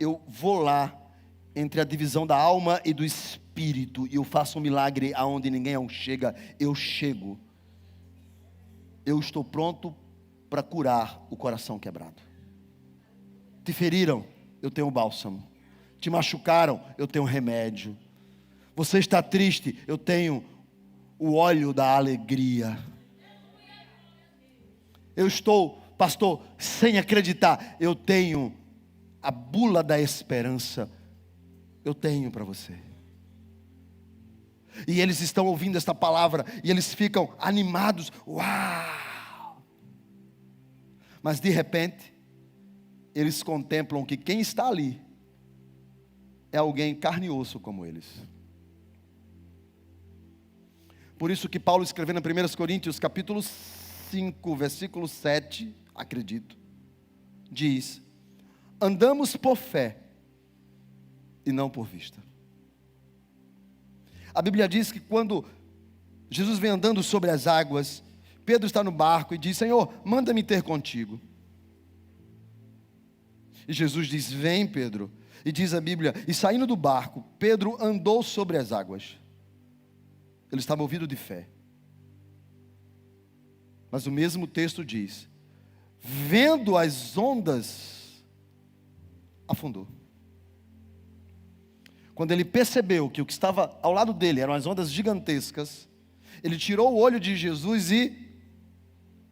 eu vou lá, entre a divisão da alma e do espírito, e eu faço um milagre aonde ninguém chega, eu chego. Eu estou pronto para curar o coração quebrado. Te feriram, eu tenho bálsamo. Te machucaram, eu tenho remédio. Você está triste, eu tenho o óleo da alegria. Eu estou, pastor, sem acreditar, eu tenho a bula da esperança. Eu tenho para você. E eles estão ouvindo esta palavra e eles ficam animados. Uau! Mas de repente, eles contemplam que quem está ali é alguém carne e osso como eles. Por isso que Paulo escrevendo em 1 Coríntios capítulo 5, versículo 7, acredito, diz: andamos por fé e não por vista. A Bíblia diz que quando Jesus vem andando sobre as águas, Pedro está no barco e diz: Senhor, manda-me ter contigo. E Jesus diz: vem, Pedro. E diz a Bíblia, e saindo do barco, Pedro andou sobre as águas. Ele estava movido de fé. Mas o mesmo texto diz: vendo as ondas, afundou. Quando ele percebeu que o que estava ao lado dele eram as ondas gigantescas, ele tirou o olho de Jesus e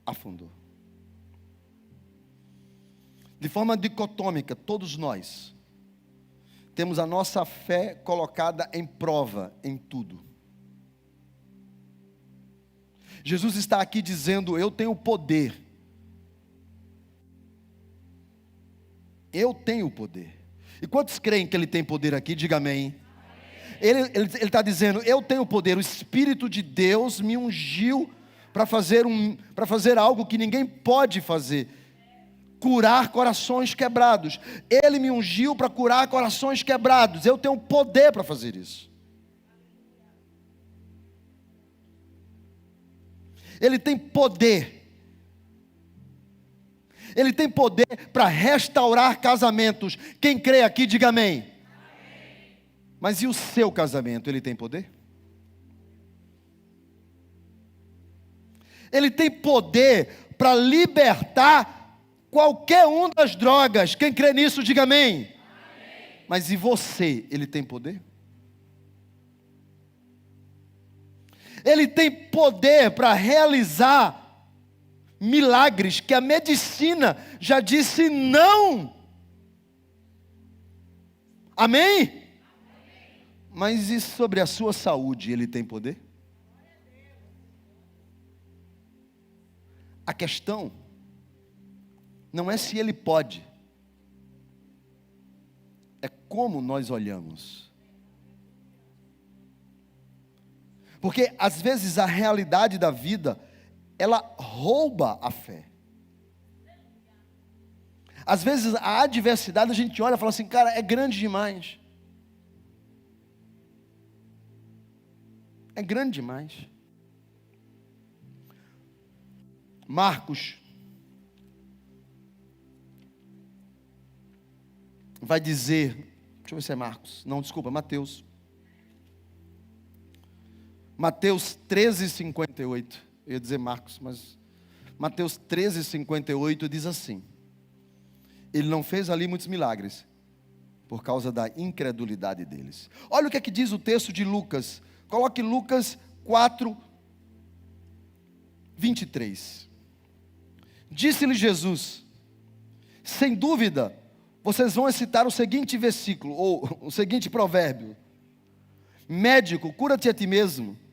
afundou. De forma dicotômica, todos nós temos a nossa fé colocada em prova em tudo. Jesus está aqui dizendo: eu tenho poder. Eu tenho poder. E quantos creem que Ele tem poder aqui? Diga amém. Ele está dizendo: eu tenho poder. O Espírito de Deus me ungiu para fazer algo que ninguém pode fazer. Curar corações quebrados. Ele me ungiu para curar corações quebrados. Eu tenho poder para fazer isso. Ele tem poder. Ele tem poder para restaurar casamentos. Quem crê aqui, diga amém. Amém. Mas e o seu casamento? Ele tem poder? Ele tem poder para libertar qualquer um das drogas. Quem crê nisso, diga amém. Amém. Mas e você? Ele tem poder? Ele tem poder para realizar milagres que a medicina já disse não. Amém? Mas e sobre a sua saúde, Ele tem poder? A questão não é se Ele pode, é como nós olhamos. Porque às vezes a realidade da vida, ela rouba a fé. Às vezes a adversidade a gente olha e fala assim: cara, é grande demais. É grande demais. Marcos vai dizer, deixa eu ver se é Marcos, não, desculpa, Mateus. Mateus 13:58, eu ia dizer Marcos, mas Mateus 13:58 diz assim: Ele não fez ali muitos milagres, por causa da incredulidade deles. Olha o que é que diz o texto de Lucas, coloque Lucas 4:23. Disse-lhe Jesus: sem dúvida, vocês vão citar o seguinte versículo, ou o seguinte provérbio: médico, cura-te a ti mesmo.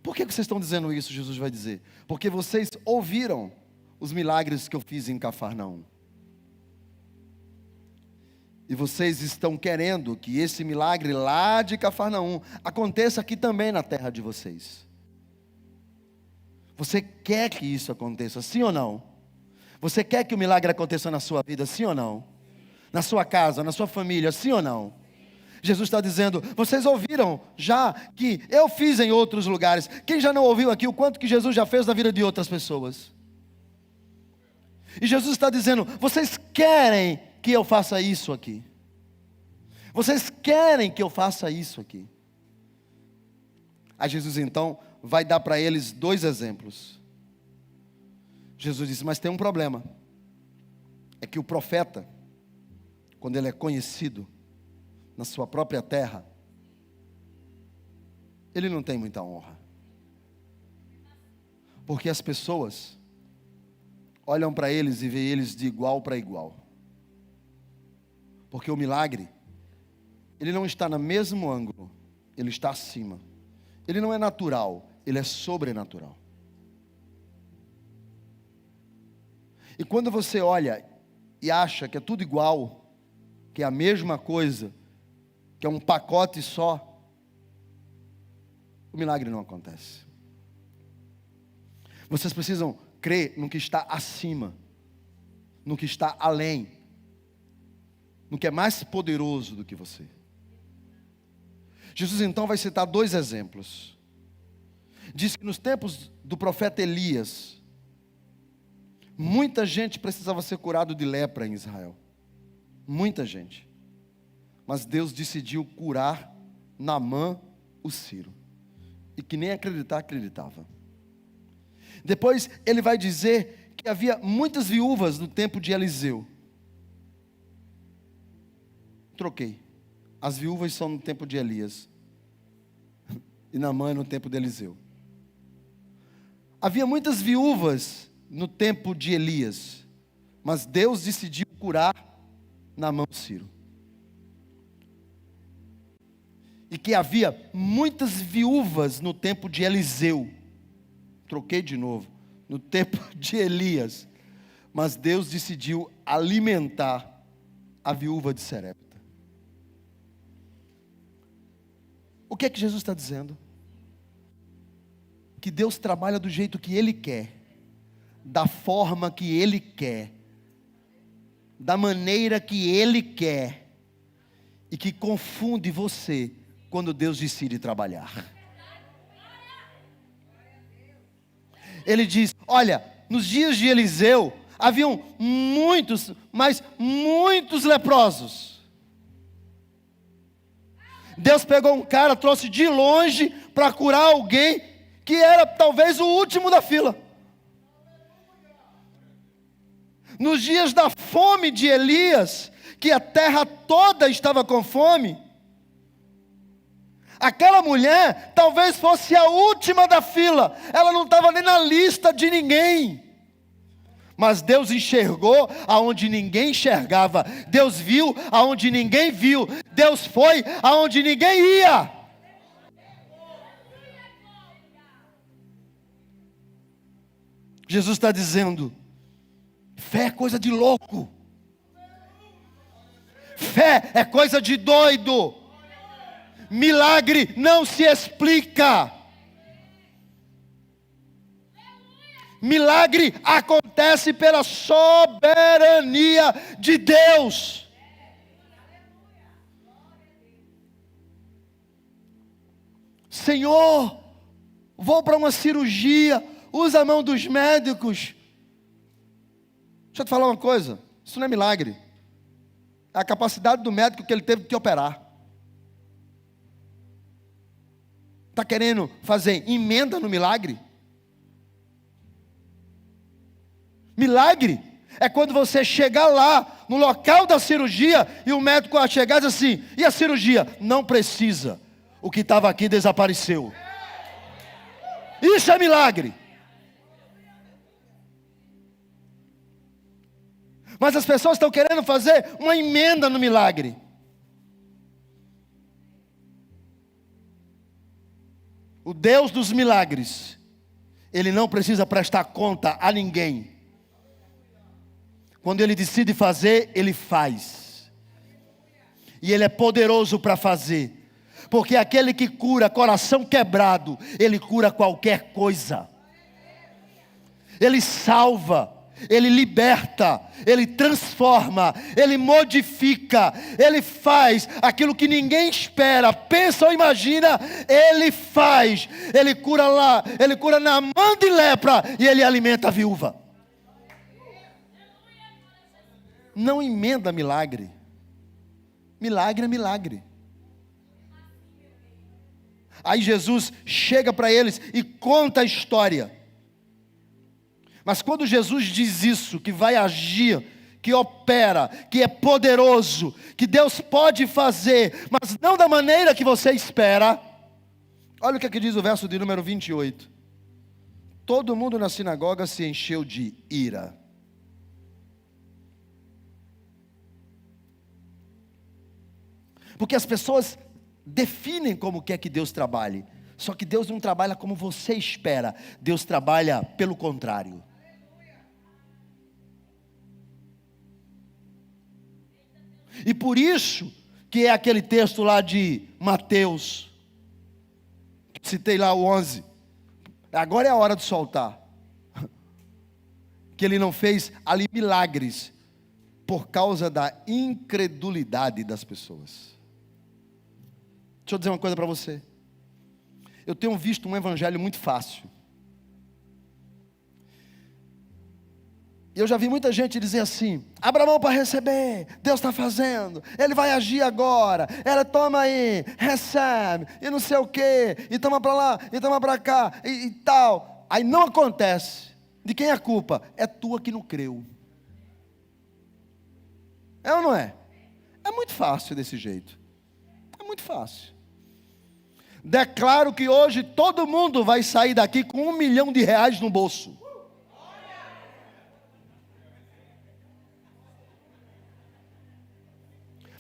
Por que vocês estão dizendo isso? Jesus vai dizer: porque vocês ouviram os milagres que eu fiz em Cafarnaum. E vocês estão querendo que esse milagre lá de Cafarnaum aconteça aqui também na terra de vocês. Você quer que isso aconteça, sim ou não? Você quer que o milagre aconteça na sua vida, sim ou não? Na sua casa, na sua família, sim ou não? Jesus está dizendo: vocês ouviram já que eu fiz em outros lugares. Quem já não ouviu aqui o quanto que Jesus já fez na vida de outras pessoas? E Jesus está dizendo: vocês querem que eu faça isso aqui? Vocês querem que eu faça isso aqui? Aí Jesus então vai dar para eles dois exemplos. Jesus disse: mas tem um problema. É que o profeta, quando ele é conhecido na sua própria terra, ele não tem muita honra. Porque as pessoas olham para eles e veem eles de igual para igual. Porque o milagre, ele não está no mesmo ângulo, ele está acima. Ele não é natural, ele é sobrenatural. E quando você olha e acha que é tudo igual, que é a mesma coisa, que é um pacote só, o milagre não acontece. Vocês precisam crer no que está acima, no que está além, no que é mais poderoso do que você. Jesus então vai citar 2 exemplos. Diz que nos tempos do profeta Elias, muita gente precisava ser curado de lepra em Israel. Muita gente. Mas Deus decidiu curar Naamã, o sírio. E que nem acreditar acreditava. Depois ele vai dizer que havia muitas viúvas no tempo de Eliseu. Troquei. As viúvas são no tempo de Elias. E Naamã é no tempo de Eliseu. Havia muitas viúvas no tempo de Elias. Mas Deus decidiu curar Naamã, o sírio. E que havia muitas viúvas no tempo de Eliseu. Troquei de novo. No tempo de Elias. Mas Deus decidiu alimentar a viúva de Sarepta. O que é que Jesus está dizendo? Que Deus trabalha do jeito que Ele quer, da forma que Ele quer, da maneira que Ele quer, e que confunde você quando Deus decide trabalhar. Ele diz: olha, nos dias de Eliseu, haviam muitos, mas muitos leprosos. Deus pegou um cara, trouxe de longe para curar alguém que era talvez o último da fila. Nos dias da fome de Elias, que a terra toda estava com fome, aquela mulher talvez fosse a última da fila, ela não estava nem na lista de ninguém. Mas Deus enxergou aonde ninguém enxergava. Deus viu aonde ninguém viu. Deus foi aonde ninguém ia. Jesus está dizendo: fé é coisa de louco. Fé é coisa de doido. Milagre não se explica. Milagre acontece pela soberania de Deus. Senhor, vou para uma cirurgia, usa a mão dos médicos. Deixa eu te falar uma coisa, isso não é milagre. É a capacidade do médico que ele teve de te operar. Está querendo fazer emenda no milagre? Milagre é quando você chegar lá, no local da cirurgia, e o médico vai chegar e diz assim: e a cirurgia? Não precisa, o que estava aqui desapareceu. Isso é milagre. Mas as pessoas estão querendo fazer uma emenda no milagre. O Deus dos milagres, Ele não precisa prestar conta a ninguém. Quando Ele decide fazer, Ele faz. E Ele é poderoso para fazer. Porque aquele que cura coração quebrado, Ele cura qualquer coisa. Ele salva, Ele liberta, Ele transforma, Ele modifica, Ele faz aquilo que ninguém espera, pensa ou imagina, Ele faz. Ele cura lá, Ele cura Naamã de lepra e Ele alimenta a viúva. Não emenda milagre. Milagre é milagre. Aí Jesus chega para eles e conta a história. Mas quando Jesus diz isso, que vai agir, que opera, que é poderoso, que Deus pode fazer, mas não da maneira que você espera. Olha o que diz o verso de número 28. Todo mundo na sinagoga se encheu de ira. Porque as pessoas definem como quer que Deus trabalhe. Só que Deus não trabalha como você espera. Deus trabalha pelo contrário. E por isso que é aquele texto lá de Mateus, citei lá o 11. Agora é a hora de soltar. Que ele não fez ali milagres por causa da incredulidade das pessoas. Deixa eu dizer uma coisa para você. Eu tenho visto um evangelho muito fácil. Eu já vi muita gente dizer assim: abra a mão para receber, Deus está fazendo, Ele vai agir agora, ela toma aí, recebe, e não sei o que, e toma para lá, e toma para cá, e tal. Aí não acontece. De quem é a culpa? É tua que não creu. É ou não é? É muito fácil desse jeito. É muito fácil. Declaro que hoje todo mundo vai sair daqui com R$1 milhão no bolso.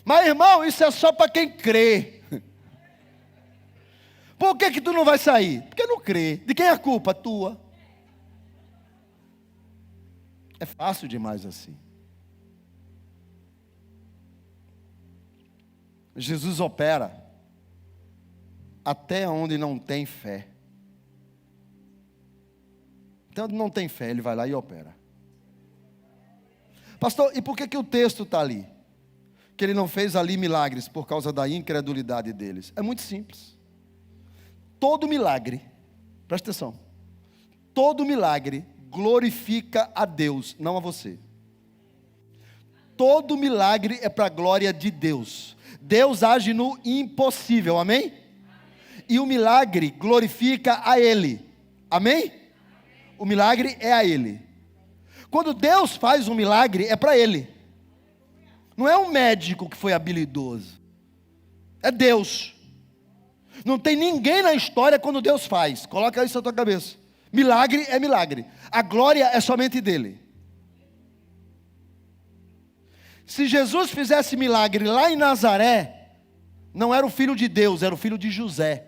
Mas irmão, isso é só para quem crê. Por que tu não vai sair? Porque não crê. De quem é a culpa? Tua. É fácil demais assim. Jesus opera até onde não tem fé. Então, onde não tem fé, Ele vai lá e opera. Pastor, e por que o texto está ali? Que Ele não fez ali milagres por causa da incredulidade deles. É muito simples. Todo milagre, presta atenção, todo milagre glorifica a Deus, não a você. Todo milagre é para a glória de Deus. Deus age no impossível, amém? E o milagre glorifica a Ele, amém? O milagre é a Ele. Quando Deus faz um milagre, é para Ele. Não é um médico que foi habilidoso. É Deus. Não tem ninguém na história quando Deus faz. Coloca isso na tua cabeça. Milagre é milagre. A glória é somente dele. Se Jesus fizesse milagre lá em Nazaré, não era o filho de Deus, era o filho de José.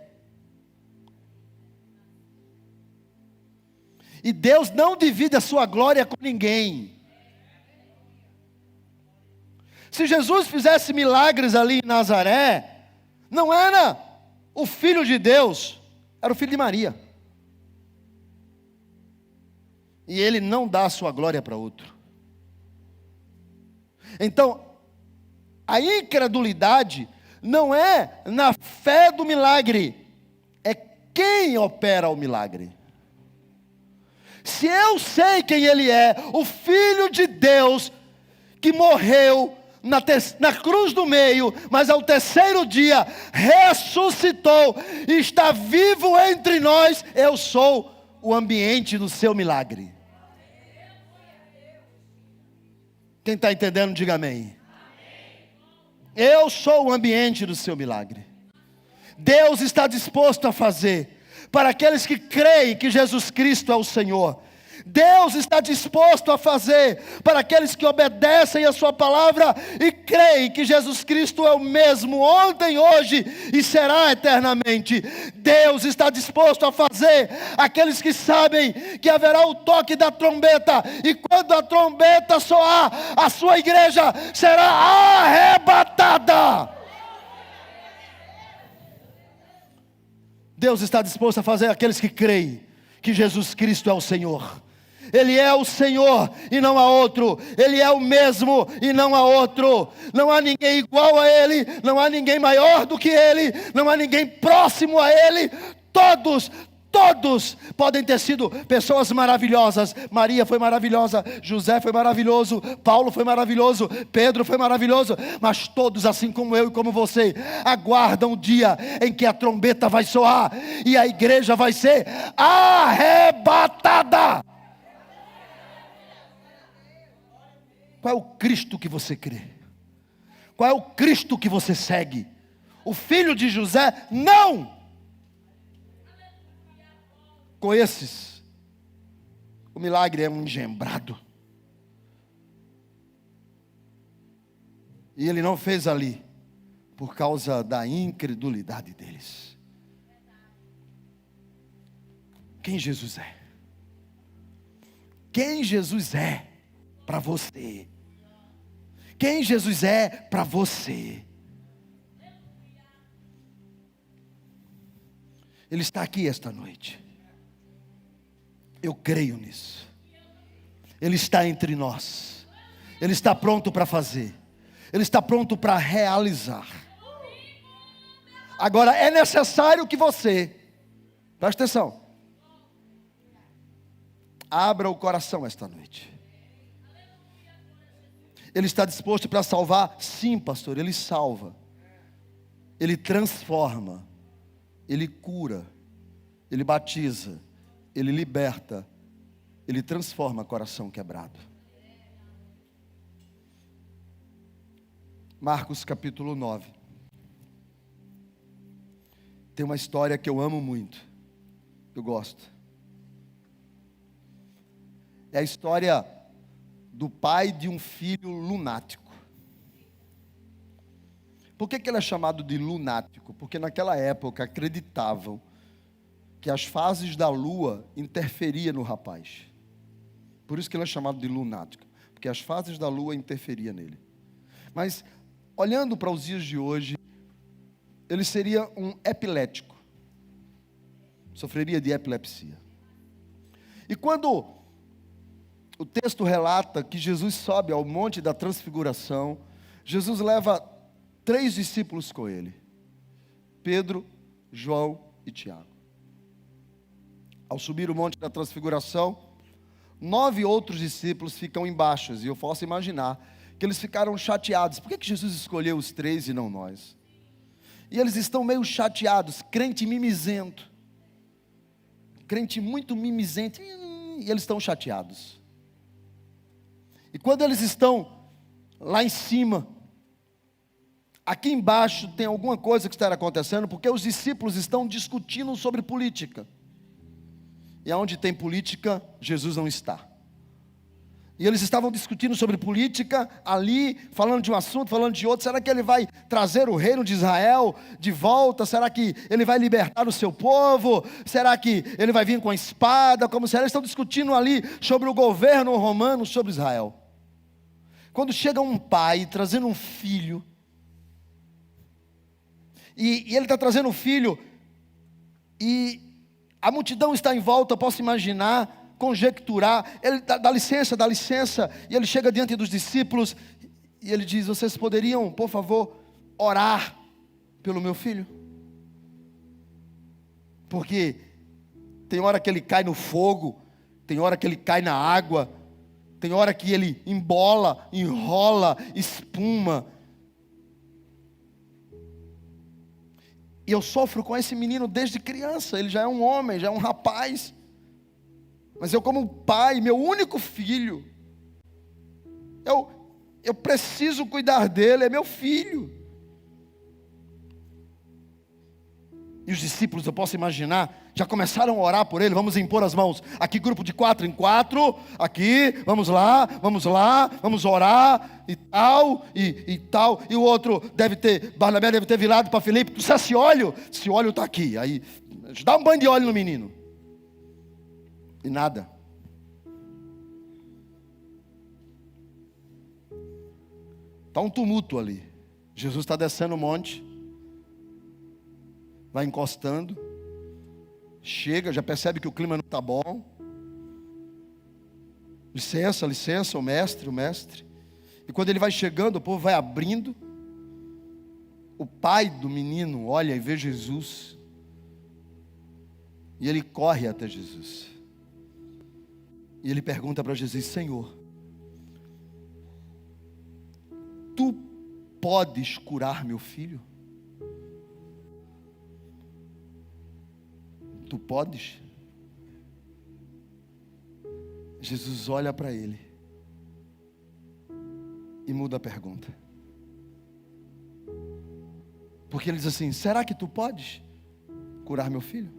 E Deus não divide a sua glória com ninguém. Se Jesus fizesse milagres ali em Nazaré, não era o filho de Deus, era o filho de Maria. E Ele não dá a sua glória para outro. Então, a incredulidade não é na fé do milagre, é quem opera o milagre. Se eu sei quem Ele é, o Filho de Deus, que morreu na cruz do meio, mas ao terceiro dia ressuscitou e está vivo entre nós, eu sou o ambiente do seu milagre. Quem está entendendo, diga amém. Eu sou o ambiente do seu milagre. Deus está disposto a fazer para aqueles que creem que Jesus Cristo é o Senhor. Deus está disposto a fazer para aqueles que obedecem a sua palavra e creem que Jesus Cristo é o mesmo ontem, hoje e será eternamente. Deus está disposto a fazer aqueles que sabem que haverá o toque da trombeta, e quando a trombeta soar, a sua igreja será arrebatada. Deus está disposto a fazer aqueles que creem que Jesus Cristo é o Senhor. Ele é o Senhor e não há outro. Ele é o mesmo e não há outro. Não há ninguém igual a Ele. Não há ninguém maior do que Ele. Não há ninguém próximo a Ele. Todos podem ter sido pessoas maravilhosas. Maria foi maravilhosa, José foi maravilhoso, Paulo foi maravilhoso, Pedro foi maravilhoso. Mas todos, assim como eu e como você, aguardam o dia em que a trombeta vai soar e a igreja vai ser arrebatada. Qual é o Cristo que você crê? Qual é o Cristo que você segue? O filho de José? Não! Com esses, o milagre é um engembrado. E ele não fez ali por causa da incredulidade deles. Quem Jesus é? Quem Jesus é para você? Quem Jesus é para você? Ele está aqui esta noite. Eu creio nisso. Ele está entre nós. Ele está pronto para fazer. Ele está pronto para realizar. Agora é necessário que você, preste atenção, abra o coração esta noite. Ele está disposto para salvar? Sim, pastor, Ele salva. Ele transforma. Ele cura. Ele batiza. Ele liberta. Ele transforma coração quebrado. Marcos capítulo 9. Tem uma história que eu amo muito. Eu gosto. É a história do pai de um filho lunático. Por que ele é chamado de lunático? Porque naquela época acreditavam que as fases da lua interferiam no rapaz. Por isso que ele é chamado de lunático, porque as fases da lua interferiam nele. Mas, olhando para os dias de hoje, ele seria um epilético. Sofreria de epilepsia. E quando o texto relata que Jesus sobe ao monte da transfiguração, Jesus leva 3 discípulos com ele: Pedro, João e Tiago. Ao subir o monte da transfiguração, 9 outros discípulos ficam embaixo, e eu posso imaginar que eles ficaram chateados. Por que Jesus escolheu os 3 e não nós? E eles estão meio chateados, crente mimizento, crente muito mimizento, e eles estão chateados. E quando eles estão lá em cima, aqui embaixo tem alguma coisa que está acontecendo, porque os discípulos estão discutindo sobre política. E onde tem política, Jesus não está. E eles estavam discutindo sobre política ali, falando de um assunto, falando de outro. Será que ele vai trazer o reino de Israel de volta? Será que ele vai libertar o seu povo? Será que ele vai vir com a espada? Como se eles estão discutindo ali sobre o governo romano sobre Israel. Quando chega um pai trazendo um filho, e ele está trazendo um filho, e a multidão está em volta, eu posso imaginar, conjecturar, ele dá licença, e ele chega diante dos discípulos, e ele diz: vocês poderiam, por favor, orar pelo meu filho? Porque tem hora que ele cai no fogo, tem hora que ele cai na água, tem hora que ele embola, enrola, espuma. E eu sofro com esse menino desde criança. Ele já é um homem, já é um rapaz. Mas eu, como pai, meu único filho, eu preciso cuidar dele, é meu filho. E os discípulos, eu posso imaginar, já começaram a orar por ele. Vamos impor as mãos. Aqui grupo de 4 em 4. Aqui, vamos lá, vamos orar e tal, e tal. E o outro Barnabé deve ter virado para Filipe: precisa esse óleo está aqui. Aí, dá um banho de óleo no menino. E nada. Está um tumulto ali. Jesus está descendo o monte, vai encostando, chega, já percebe que o clima não está bom. Licença, o mestre. E quando ele vai chegando, o povo vai abrindo. O pai do menino olha e vê Jesus, e ele corre até Jesus. E ele pergunta para Jesus: Senhor, tu podes curar meu filho? Tu podes? Jesus olha para ele e muda a pergunta. Porque ele diz assim: será que tu podes curar meu filho?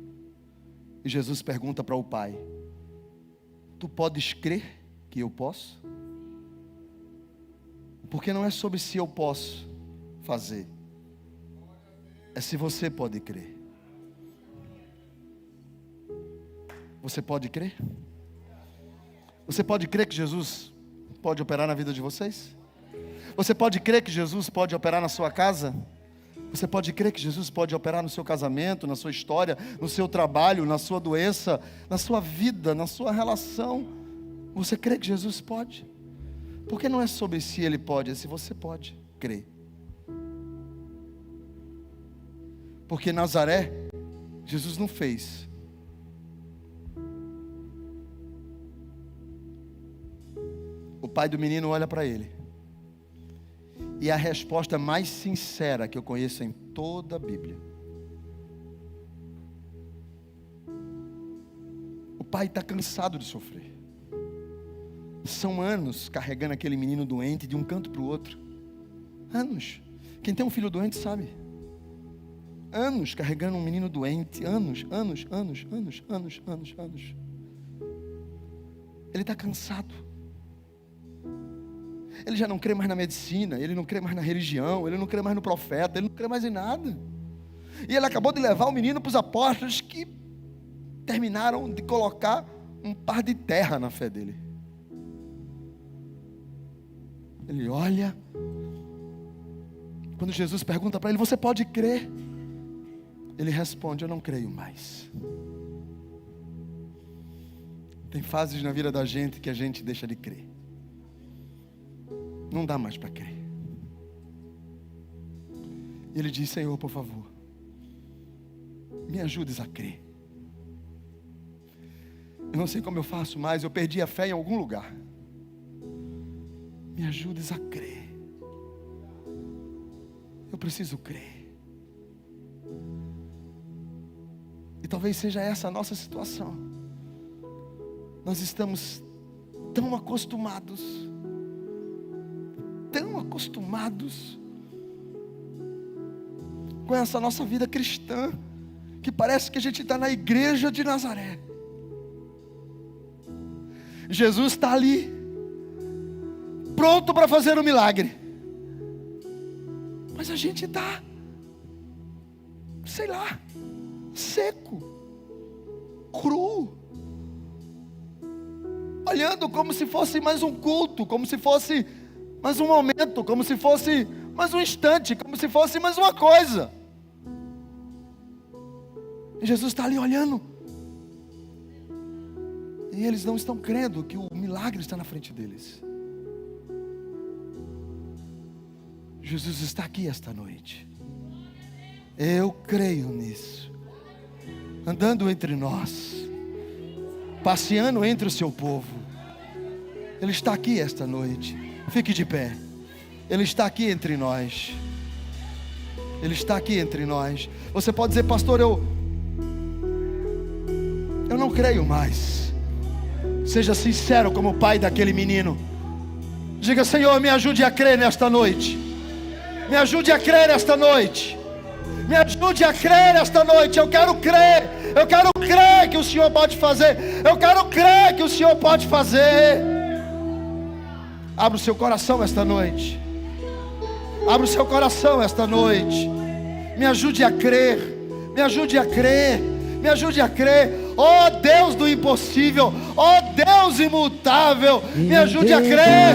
E Jesus pergunta para o pai: tu podes crer que eu posso? Porque não é sobre se eu posso fazer, é se você pode crer. Você pode crer? Você pode crer que Jesus pode operar na vida de vocês? Você pode crer que Jesus pode operar na sua casa? Você pode crer que Jesus pode operar no seu casamento, na sua história, no seu trabalho, na sua doença, na sua vida, na sua relação? Você crê que Jesus pode? Porque não é sobre se Ele pode, é se você pode crer. Porque Nazaré, Jesus não fez. O pai do menino olha para ele. E a resposta mais sincera que eu conheço em toda a Bíblia. O pai está cansado de sofrer. São anos carregando aquele menino doente de um canto para o outro. Anos. Quem tem um filho doente sabe. Anos carregando um menino doente. Anos. Ele está cansado. Ele já não crê mais na medicina, ele não crê mais na religião, ele não crê mais no profeta, ele não crê mais em nada. E ele acabou de levar o menino para os apóstolos, que terminaram de colocar um par de terra na fé dele. Ele olha. Quando Jesus pergunta para ele: você pode crer? Ele responde: eu não creio mais. Tem fases na vida da gente que a gente deixa de crer. Não dá mais para crer. E ele diz: Senhor, por favor, me ajudes a crer. Eu não sei como eu faço mais, eu perdi a fé em algum lugar. Me ajudes a crer. Eu preciso crer. E talvez seja essa a nossa situação. Nós estamos tão acostumados com essa nossa vida cristã, que parece que a gente está na igreja de Nazaré. Jesus está ali, pronto para fazer o milagre, mas a gente está, sei lá, seco, cru, olhando como se fosse mais um culto, como se fosse mais um momento, como se fosse mais um instante, como se fosse mais uma coisa. E Jesus está ali olhando. E eles não estão crendo que o milagre está na frente deles. Jesus está aqui esta noite. Eu creio nisso. Andando entre nós. Passeando entre o seu povo. Ele está aqui esta noite. Fique de pé. Ele está aqui entre nós. Ele está aqui entre nós. Você pode dizer: pastor, eu não creio mais. Seja sincero como o pai daquele menino. Diga: Senhor, me ajude a crer nesta noite. Me ajude a crer esta noite. Me ajude a crer esta noite. Eu quero crer. Eu quero crer que o Senhor pode fazer. Eu quero crer que o Senhor pode fazer. Abra o seu coração esta noite. Abra o seu coração esta noite. Me ajude a crer. Me ajude a crer. Me ajude a crer. Ó Deus do impossível. Ó Deus imutável. Me ajude a crer.